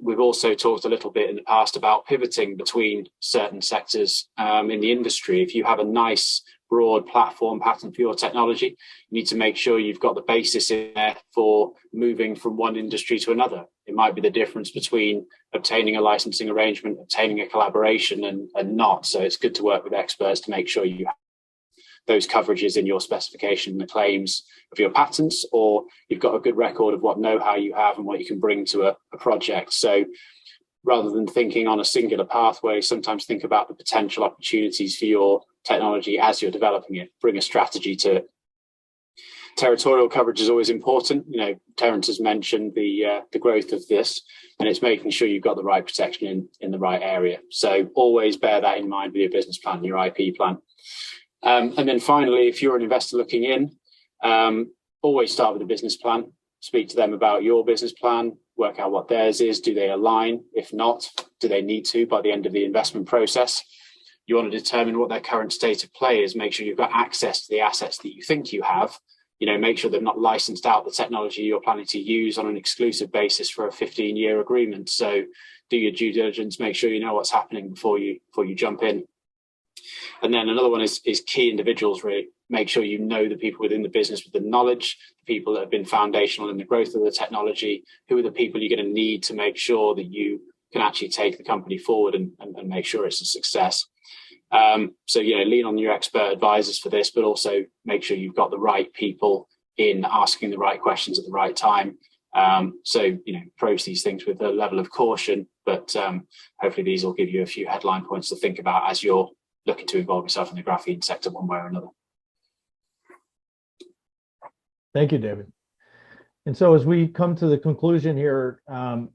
We've also talked a little bit in the past about pivoting between certain sectors in the industry. If you have a nice broad platform pattern for your technology, you need to make sure you've got the basis in there for moving from one industry to another. It might be the difference between obtaining a licensing arrangement, obtaining a collaboration and not. So it's good to work with experts to make sure you have those coverages in your specification and the claims of your patents, or you've got a good record of what know-how you have and what you can bring to a project. So rather than thinking on a singular pathway, sometimes think about the potential opportunities for your technology as you're developing it. Bring a strategy to it. Territorial coverage is always important. You know, Terence has mentioned the growth of this, and it's making sure you've got the right protection in the right area. So always bear that in mind with your business plan, your IP plan. And then finally, if you're an investor looking in, always start with a business plan. Speak to them about your business plan, work out what theirs is. Do they align? If not, do they need to by the end of the investment process? You want to determine what their current state of play is. Make sure you've got access to the assets that you think you have. You know, make sure they've not licensed out the technology you're planning to use on an exclusive basis for a 15-year agreement. So do your due diligence, make sure you know what's happening before you jump in. And then another one is key individuals, really. Make sure you know the people within the business with the knowledge, the people that have been foundational in the growth of the technology. Who are the people you're going to need to make sure that you can actually take the company forward and make sure it's a success. So, you know, lean on your expert advisors for this, but also make sure you've got the right people in asking the right questions at the right time. So, you know, approach these things with a level of caution, but hopefully these will give you a few headline points to think about as you're looking to involve yourself in the graphene sector one way or another. Thank you, David. And so as we come to the conclusion here,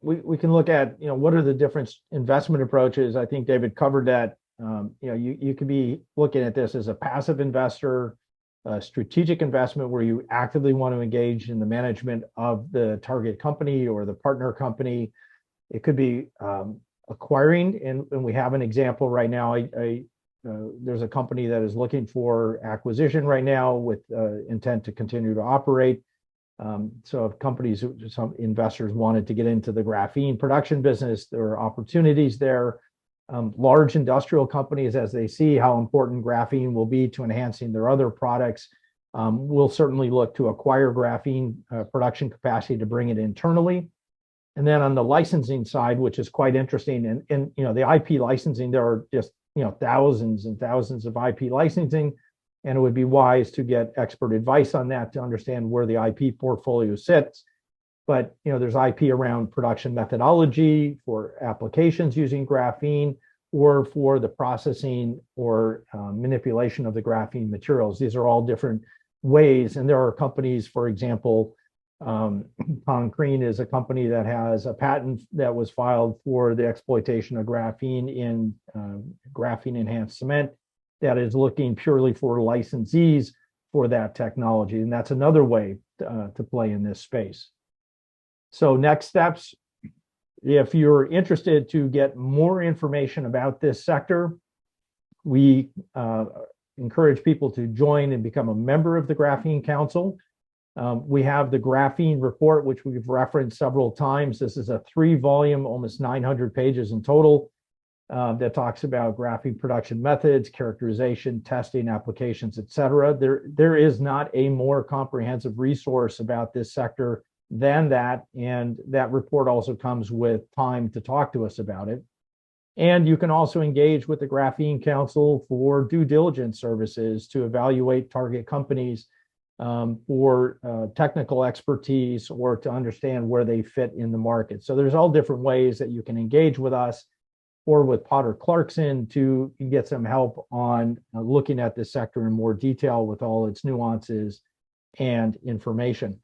we can look at, you know, what are the different investment approaches? I think David covered that. You know, you could be looking at this as a passive investor, a strategic investment where you actively want to engage in the management of the target company or the partner company. It could be acquiring, and we have an example right now. There's a company that is looking for acquisition right now with intent to continue to operate. So if companies, some investors wanted to get into the graphene production business, there are opportunities there. Large industrial companies, as they see how important graphene will be to enhancing their other products, will certainly look to acquire graphene production capacity to bring it internally. And then on the licensing side, which is quite interesting, and the IP licensing, there are just thousands and thousands of IP licensing, and it would be wise to get expert advice on that to understand where the IP portfolio sits. But there's IP around production methodology for applications using graphene, or for the processing or manipulation of the graphene materials. These are all different ways, and there are companies, for example, Concrete is a company that has a patent that was filed for the exploitation of graphene in graphene enhanced cement that is looking purely for licensees for that technology. And that's another way to play in this space. So next steps, if you're interested to get more information about this sector, we encourage people to join and become a member of the Graphene Council. We have the Graphene Report, which we've referenced several times. This is a 3-volume, almost 900 pages in total, that talks about graphene production methods, characterization, testing, applications, et cetera. There is not a more comprehensive resource about this sector than that, and that report also comes with time to talk to us about it. And you can also engage with the Graphene Council for due diligence services to evaluate target companies for technical expertise, or to understand where they fit in the market. So there's all different ways that you can engage with us or with Potter Clarkson to get some help on looking at this sector in more detail with all its nuances and information.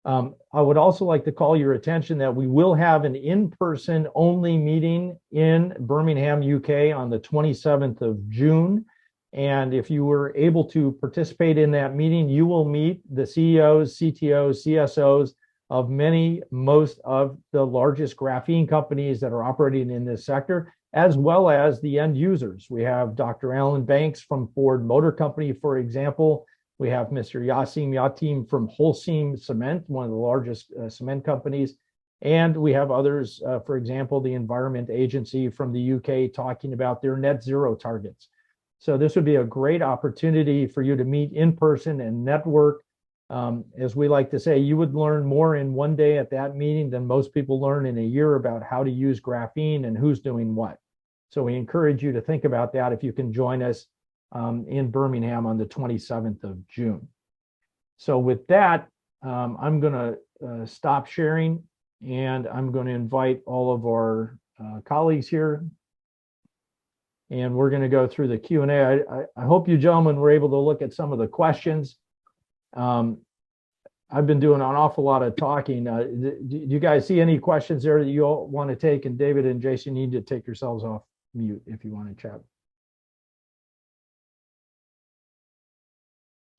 I would also like to call your attention that we will have an in-person only meeting in Birmingham, UK on the 27th of June. And if you were able to participate in that meeting, you will meet the CEOs, CTOs, CSOs of most of the largest graphene companies that are operating in this sector, as well as the end users. We have Dr. Alan Banks from Ford Motor Company, for example. We have Mr. Yassim Yatim from Holcim Cement, one of the largest cement companies. And we have others, for example, the Environment Agency from the UK, talking about their net zero targets. So this would be a great opportunity for you to meet in person and network. As we like to say, you would learn more in one day at that meeting than most people learn in a year about how to use graphene and who's doing what. So we encourage you to think about that if you can join us in Birmingham on the 27th of June. So with that, I'm going to stop sharing, and I'm going to invite all of our colleagues here, and we're going to go through the Q&A. I hope you gentlemen were able to look at some of the questions. I've been doing an awful lot of talking. Do you guys see any questions there that you all want to take? And David and Jason, you need to take yourselves off mute if you want to chat.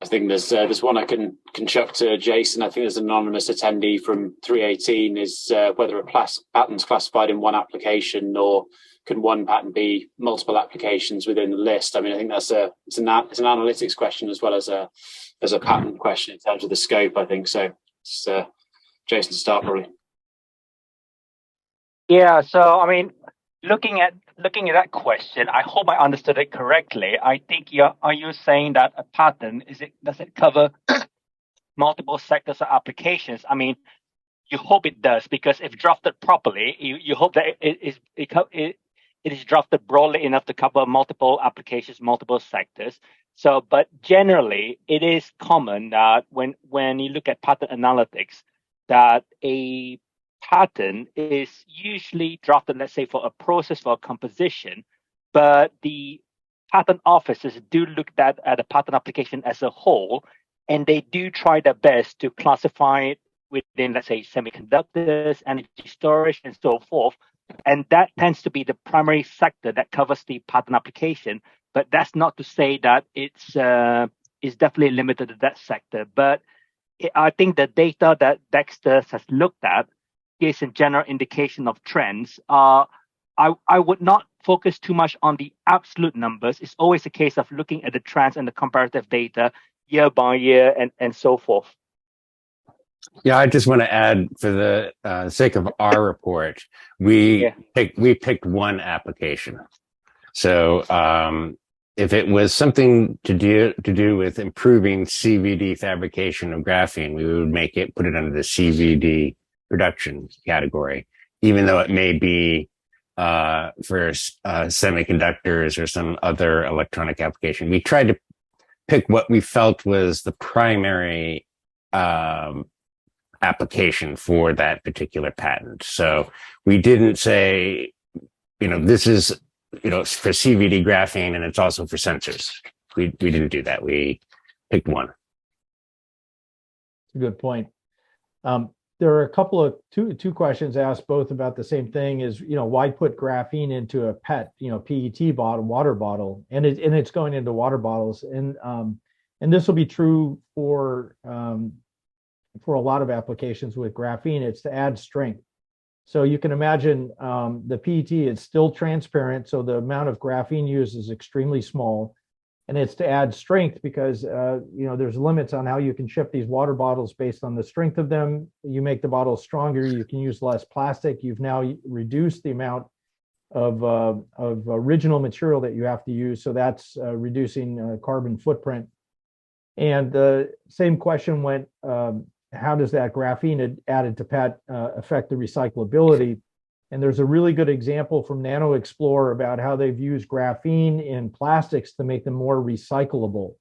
I think there's one I can chuck to Jason. I think there's an anonymous attendee from 318 is whether a patent's classified in one application, or can one patent be multiple applications within the list? I mean, I think it's an analytics question as well as a patent question in terms of the scope, I think. So it's, Jason, start probably. Yeah, so I mean, looking at that question, I hope I understood it correctly. I think are you saying that a patent does it cover multiple sectors or applications? I mean, you hope it does, because if drafted properly, you hope that it is drafted broadly enough to cover multiple applications, multiple sectors. So, but generally, it is common that when you look at patent analytics, that a patent is usually drafted, let's say, for a process, for a composition, but the patent offices do look at a patent application as a whole, and they do try their best to classify it within, let's say, semiconductors, energy storage, and so forth. And that tends to be the primary sector that covers the patent application. But that's not to say that it's definitely limited to that sector. But I think the data that Dexter has looked at gives a general indication of trends. I would not focus too much on the absolute numbers. It's always a case of looking at the trends and the comparative data year by year and so forth. Yeah, I just want to add, for the sake of our report, we picked one application. So if it was something to do with improving CVD fabrication of graphene, we would put it under the CVD production category, even though it may be for semiconductors or some other electronic application. We tried to pick what we felt was the primary application for that particular patent. So we didn't say, this is, for CVD graphene and it's also for sensors. We didn't do that. We picked one. It's a good point. There are a couple of two questions asked both about the same thing is, why put graphene into a PET, PET bottle, water bottle, and it's going into water bottles. And this will be true for a lot of applications with graphene. It's to add strength. So you can imagine the PET is still transparent. So the amount of graphene used is extremely small. And it's to add strength because, there's limits on how you can ship these water bottles based on the strength of them. You make the bottles stronger, you can use less plastic. You've now reduced the amount of original material that you have to use. So that's reducing carbon footprint. And the same question went, how does that graphene added to PET affect the recyclability? And there's a really good example from NanoExplore about how they've used graphene in plastics to make them more recyclable.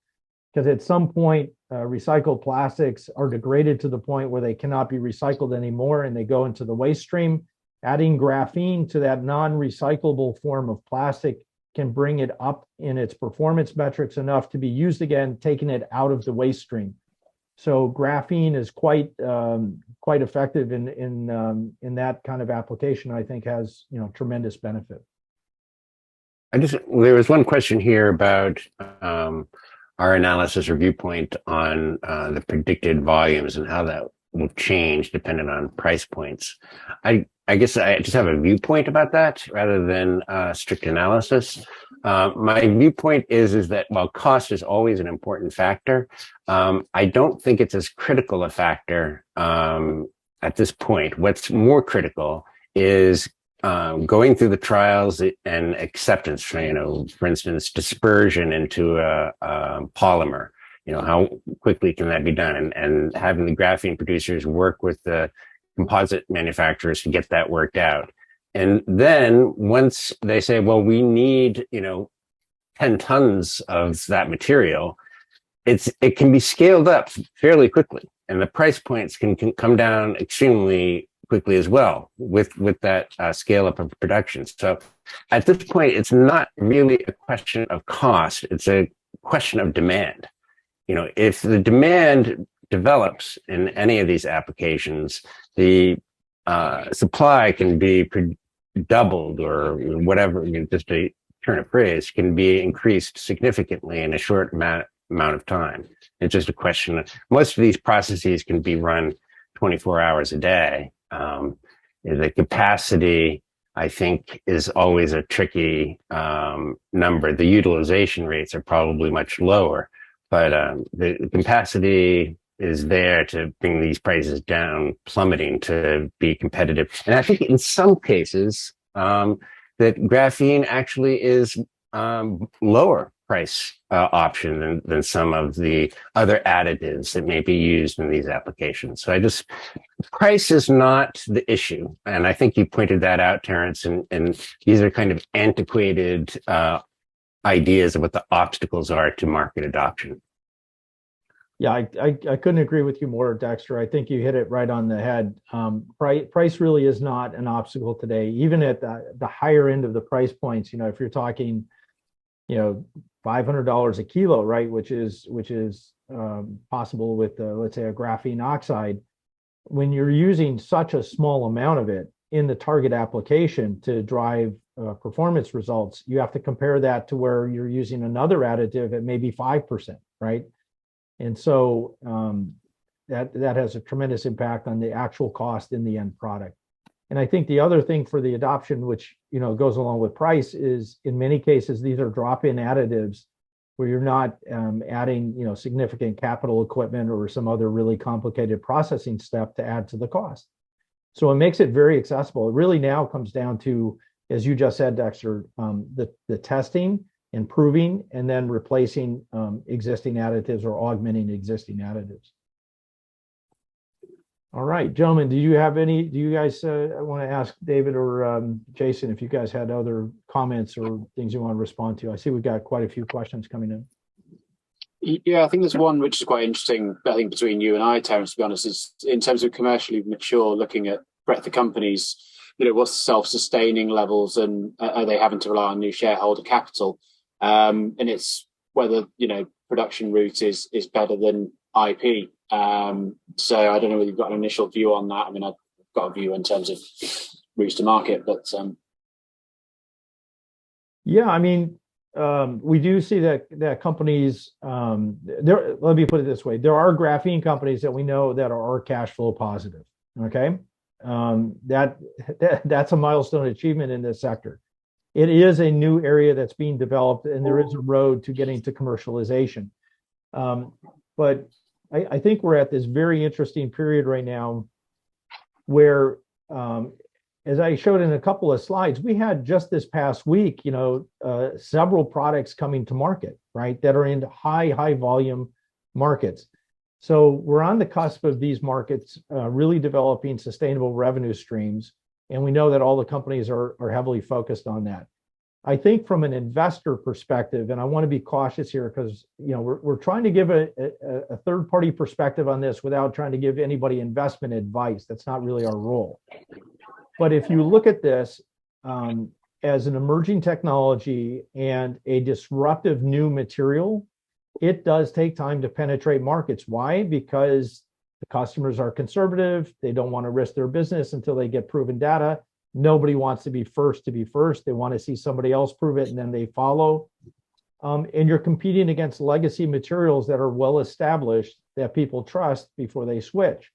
Because at some point, recycled plastics are degraded to the point where they cannot be recycled anymore and they go into the waste stream. Adding graphene to that non-recyclable form of plastic can bring it up in its performance metrics enough to be used again, taking it out of the waste stream. So graphene is quite effective in that kind of application. I think has tremendous benefit. There was one question here about our analysis or viewpoint on the predicted volumes and how that will change depending on price points. I guess I just have a viewpoint about that rather than strict analysis. My viewpoint is that while cost is always an important factor, I don't think it's as critical a factor at this point. What's more critical is going through the trials and acceptance, for instance, dispersion into a polymer. How quickly can that be done? And having the graphene producers work with the composite manufacturers to get that worked out. And then once they say, well, we need, 10 tons of that material, it can be scaled up fairly quickly. And the price points can come down extremely quickly as well with that scale up of production. So at this point, it's not really a question of cost. It's a question of demand. If the demand develops in any of these applications, the supply can be doubled or whatever, just to turn a phrase, can be increased significantly in a short amount of time. It's just a question of most of these processes can be run 24 hours a day. The capacity, I think, is always a tricky number. The utilization rates are probably much lower, but the capacity is there to bring these prices down, plummeting to be competitive. And I think in some cases that graphene actually is lower price option than some of the other additives that may be used in these applications. So price is not the issue. And I think you pointed that out, Terrence, and these are kind of antiquated ideas of what the obstacles are to market adoption. Yeah, I couldn't agree with you more, Dexter. I think you hit it right on the head. Price really is not an obstacle today, even at the higher end of the price points. If you're talking, $500 a kilo, right, which is possible with let's say a graphene oxide. When you're using such a small amount of it in the target application to drive performance results, you have to compare that to where you're using another additive at maybe 5%, right? And so that has a tremendous impact on the actual cost in the end product. And I think the other thing for the adoption, which goes along with price, is in many cases these are drop-in additives where you're not adding significant capital equipment or some other really complicated processing step to add to the cost. So it makes it very accessible. It really now comes down to, as you just said, Dexter, the testing, improving, and then replacing existing additives or augmenting existing additives. All right, gentlemen, do you guys want to ask David or Jason if you guys had other comments or things you want to respond to? I see we've got quite a few questions coming in. Yeah, I think there's one which is quite interesting, I think, between you and I, Terence, to be honest, is in terms of commercially mature, looking at breadth of companies, what's the self-sustaining levels, and are they having to rely on new shareholder capital? And it's whether, production route is better than IP. So I don't know whether you've got an initial view on that. I mean, I've got a view in terms of routes to market, but yeah, I mean, we do see that companies there. Let me put it this way: there are graphene companies that we know that are cash flow positive. Okay, that's a milestone achievement in this sector. It is a new area that's being developed, and there is a road to getting to commercialization. But I think we're at this very interesting period right now where, as I showed in a couple of slides, we had just this past week, several products coming to market, right, that are in high volume markets. So we're on the cusp of these markets really developing sustainable revenue streams. And we know that all the companies are heavily focused on that. I think from an investor perspective, and I want to be cautious here because we're trying to give a third-party perspective on this without trying to give anybody investment advice. That's not really our role. But if you look at this as an emerging technology and a disruptive new material, it does take time to penetrate markets. Why? Because the customers are conservative. They don't want to risk their business until they get proven data. Nobody wants to be first. They want to see somebody else prove it and then they follow. And you're competing against legacy materials that are well established that people trust before they switch.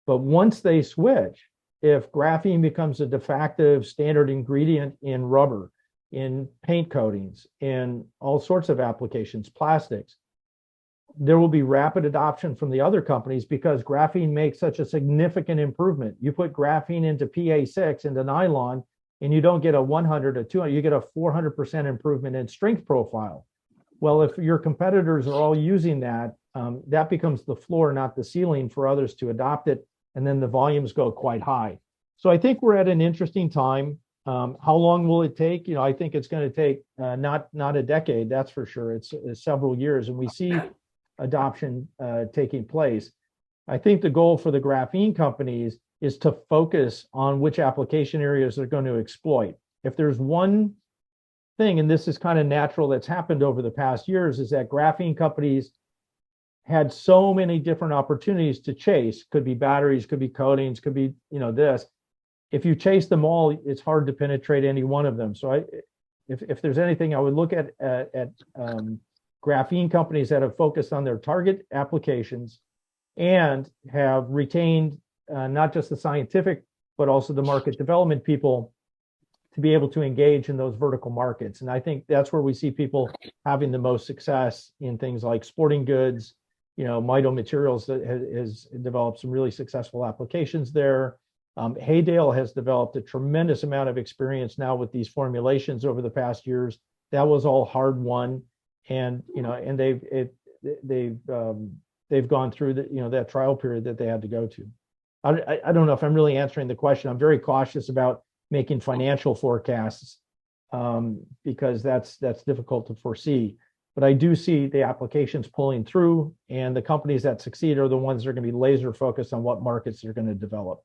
But once they switch, if graphene becomes a de facto standard ingredient in rubber, in paint coatings, in all sorts of applications, plastics, there will be rapid adoption from the other companies because graphene makes such a significant improvement. You put graphene into PA6, into nylon, and you don't get a 100 or 200, you get a 400% improvement in strength profile. Well, if your competitors are all using that, that becomes the floor, not the ceiling for others to adopt it. And then the volumes go quite high. So I think we're at an interesting time. How long will it take? I think it's going to take not a decade, that's for sure. It's several years, and we see adoption taking place. I think the goal for the graphene companies is to focus on which application areas they're going to exploit. If there's one thing, and this is kind of natural that's happened over the past years, is that graphene companies had so many different opportunities to chase. Could be batteries, could be coatings, could be this. If you chase them all, it's hard to penetrate any one of them. So if there's anything, I would look at graphene companies that have focused on their target applications and have retained not just the scientific, but also the market development people to be able to engage in those vertical markets. And I think that's where we see people having the most success in things like sporting goods. Mito Materials that has developed some really successful applications there. Haydale has developed a tremendous amount of experience now with these formulations over the past years. That was all hard won. And and they've gone through that trial period that they had to go to. I don't know if I'm really answering the question. I'm very cautious about making financial forecasts because that's difficult to foresee. But I do see the applications pulling through, and the companies that succeed are the ones that are going to be laser focused on what markets they're going to develop.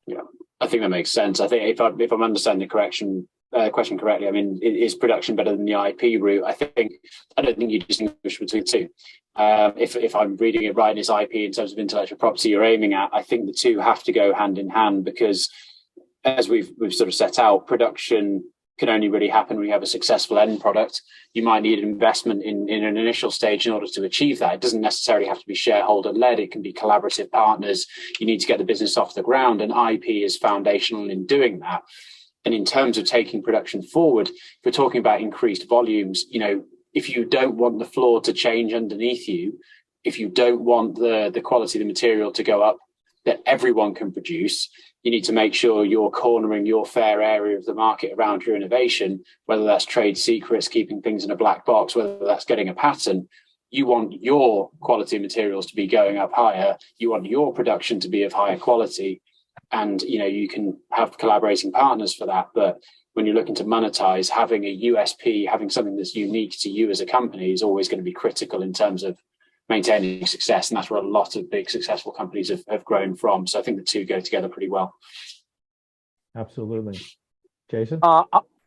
Yeah, I think that makes sense. I think if I'm understanding the question correctly, I mean, is production better than the IP route? I don't think you distinguish between the two. If I'm reading it right, it's IP in terms of intellectual property you're aiming at. I think the two have to go hand in hand because, as we've sort of set out, production can only really happen when you have a successful end product. You might need investment in an initial stage in order to achieve that. It doesn't necessarily have to be shareholder led. It can be collaborative partners. You need to get the business off the ground, and IP is foundational in doing that. And in terms of taking production forward, if we're talking about increased volumes, if you don't want the floor to change underneath you, if you don't want the quality of the material to go up that everyone can produce, you need to make sure you're cornering your fair area of the market around your innovation, whether that's trade secrets, keeping things in a black box, whether that's getting a patent. you want your quality materials to be going up higher. You want your production to be of higher quality. And, you can have collaborating partners for that. But when you're looking to monetize, having a USP, having something that's unique to you as a company is always going to be critical in terms of maintaining success. And that's where a lot of big successful companies have grown from. So I think the two go together pretty well. Absolutely. Jason?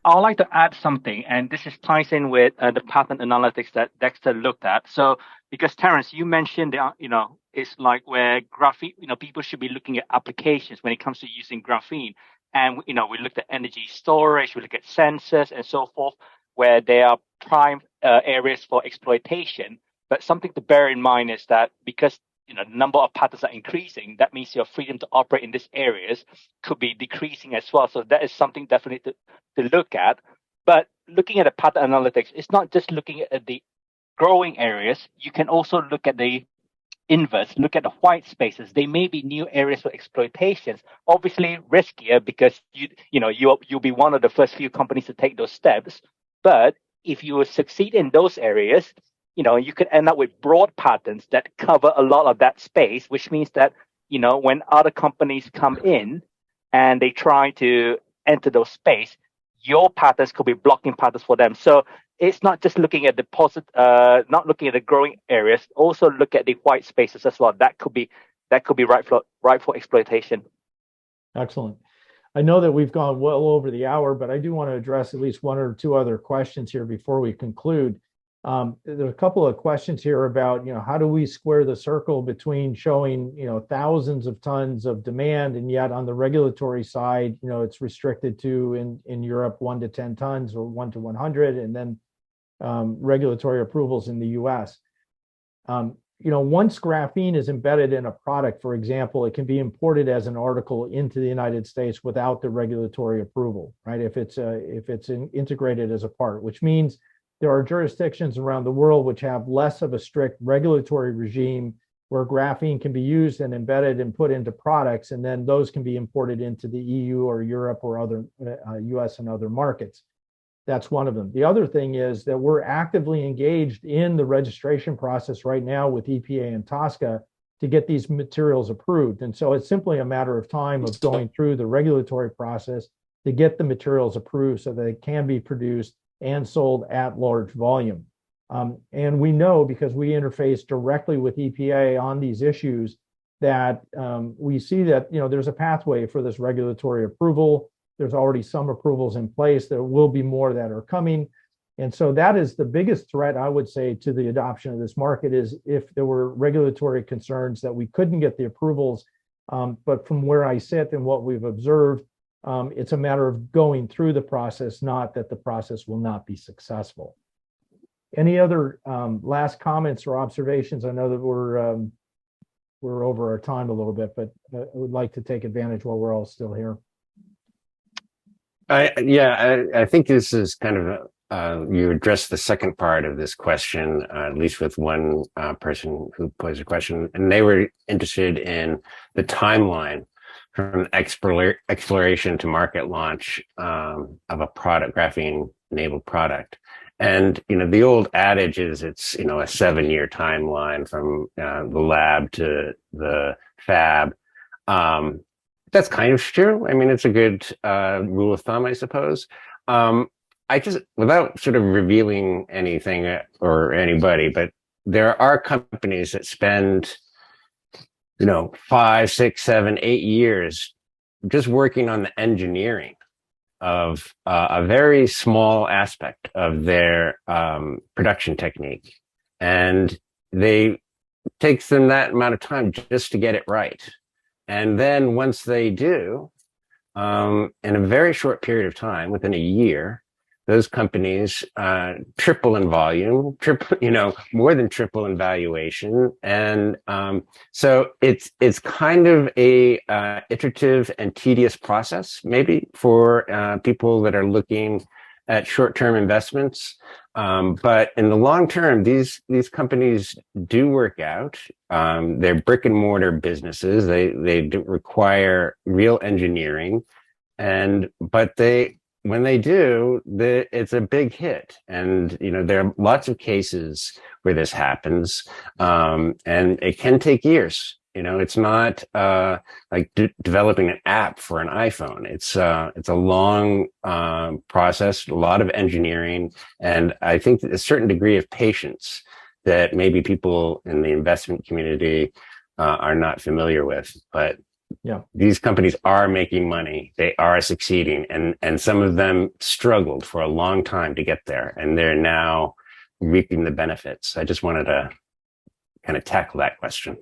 I'd like to add something, and this ties in with the pattern analytics that Dexter looked at. So, because Terence, you mentioned that, it's like where graphene, people should be looking at applications when it comes to using graphene. And, we looked at energy storage, we look at sensors and so forth, where they are prime areas for exploitation. But something to bear in mind is that because the number of patterns are increasing, that means your freedom to operate in these areas could be decreasing as well. So that is something definitely to look at. But looking at the pattern analytics, it's not just looking at the growing areas. You can also look at the inverse, look at the white spaces. They may be new areas for exploitations, obviously riskier because you'll be one of the first few companies to take those steps. But if you succeed in those areas, you could end up with broad patterns that cover a lot of that space, which means that, when other companies come in and they try to enter those space, your patterns could be blocking patterns for them. So it's not just looking at not looking at the growing areas, also look at the white spaces as well. That could be right for exploitation. Excellent. I know that we've gone well over the hour, but I do want to address at least one or two other questions here before we conclude. There's a couple of questions here about, how do we square the circle between showing, thousands of tons of demand, and yet on the regulatory side, it's restricted to in Europe 1 to 10 tons or 1 to 100, and then regulatory approvals in the US. Once graphene is embedded in a product, for example, it can be imported as an article into the United States without the regulatory approval, right? If it's integrated as a part, which means there are jurisdictions around the world which have less of a strict regulatory regime where graphene can be used and embedded and put into products, and then those can be imported into the EU or Europe or other US and other markets. That's one of them. The other thing is that we're actively engaged in the registration process right now with EPA and TSCA to get these materials approved. And so it's simply a matter of time of going through the regulatory process to get the materials approved so that they can be produced and sold at large volume. And we know, because we interface directly with EPA on these issues, that we see that there's a pathway for this regulatory approval. There's already some approvals in place. There will be more that are coming. And so that is the biggest threat, I would say, to the adoption of this market, is if there were regulatory concerns that we couldn't get the approvals. But from where I sit and what we've observed, it's a matter of going through the process, not that the process will not be successful. Any other last comments or observations? I know that we're over our time a little bit, but I would like to take advantage while we're all still here. I think this is kind of you addressed the second part of this question, at least with one person who posed a question, and they were interested in the timeline from exploration to market launch of a product, graphene-enabled product. And, the old adage is it's, a 7-year timeline from the lab to the fab. That's kind of true. I mean, it's a good rule of thumb, I suppose. I just, without sort of revealing anything or anybody, but there are companies that spend 5, 6, 7, 8 years just working on the engineering of a very small aspect of their production technique. And it takes them that amount of time just to get it right. And then once they do, in a very short period of time, within a year, those companies triple in volume, more than triple in valuation. And so it's kind of a iterative and tedious process, maybe for people that are looking at short-term investments. But in the long term, these companies do work out. They're brick and mortar businesses. They do require real engineering, but they when they do, it's a big hit. And, there are lots of cases where this happens. And it can take years. It's not like developing an app for an iPhone. It's a long process, a lot of engineering, and I think a certain degree of patience that maybe people in the investment community are not familiar with. But yeah, these companies are making money. They are succeeding, and some of them struggled for a long time to get there, and they're now reaping the benefits. I just wanted to kind of tackle that question.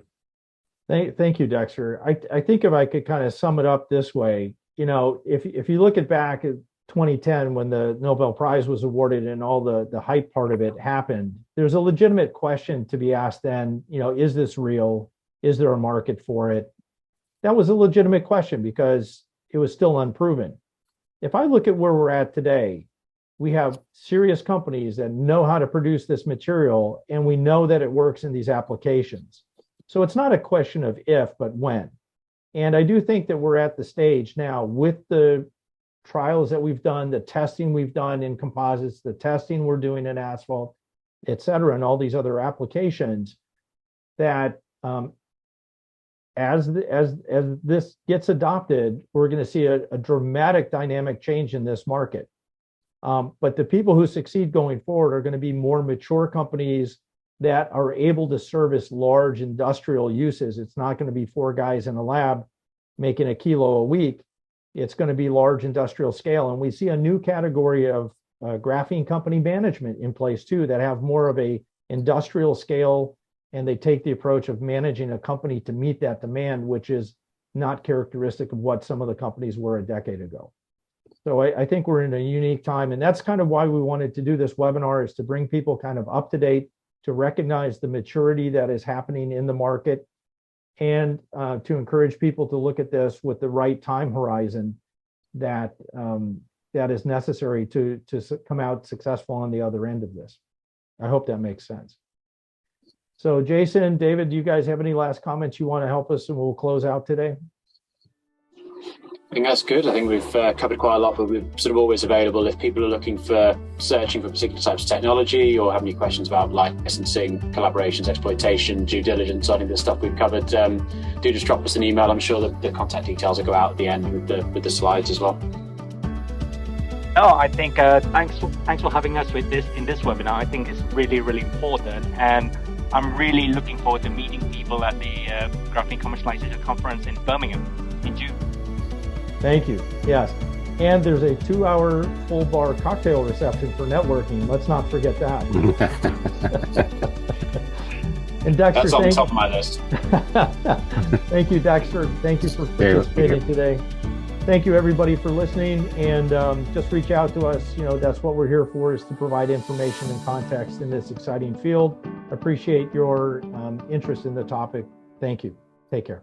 Thank you, Dexter. I think if I could kind of sum it up this way, if you look back at 2010 when the Nobel Prize was awarded and all the hype part of it happened, there's a legitimate question to be asked then, is this real? Is there a market for it? That was a legitimate question because it was still unproven. If I look at where we're at today, we have serious companies that know how to produce this material, and we know that it works in these applications. So it's not a question of if, but when. And I do think that we're at the stage now with the trials that we've done, the testing we've done in composites, the testing we're doing in asphalt, et cetera, and all these other applications, that as this gets adopted, we're going to see a dramatic dynamic change in this market. But the people who succeed going forward are going to be more mature companies that are able to service large industrial uses. It's not going to be 4 guys in a lab making a kilo a week. It's going to be large industrial scale. And we see a new category of graphene company management in place too, that have more of a industrial scale, and they take the approach of managing a company to meet that demand, which is not characteristic of what some of the companies were a decade ago. So I think we're in a unique time, and that's kind of why we wanted to do this webinar, is to bring people kind of up to date, to recognize the maturity that is happening in the market, and to encourage people to look at this with the right time horizon that is necessary to come out successful on the other end of this. I hope that makes sense. So Jason, David, do you guys have any last comments you want to help us, and we'll close out today? I think that's good. I think we've covered quite a lot, but we're sort of always available if people are looking for searching for particular types of technology or have any questions about licensing, collaborations, exploitation, due diligence, any of the stuff we've covered. Do just drop us an email. I'm sure that the contact details will go out at the end with the slides as well. No, I think thanks for having us with this in this webinar. I think it's really, really important, and I'm really looking forward to meeting people at the Graphene Commercialization Conference in Birmingham in June. Thank you. Yes. And there's a 2-hour full bar cocktail reception for networking. Let's not forget that. And Dexter, that's on the top of my list. Thank you, Dexter. Thank you for participating today. Thank you, everybody, for listening. And just reach out to us. That's what we're here for, is to provide information and context in this exciting field. Appreciate your interest in the topic. Thank you. Take care.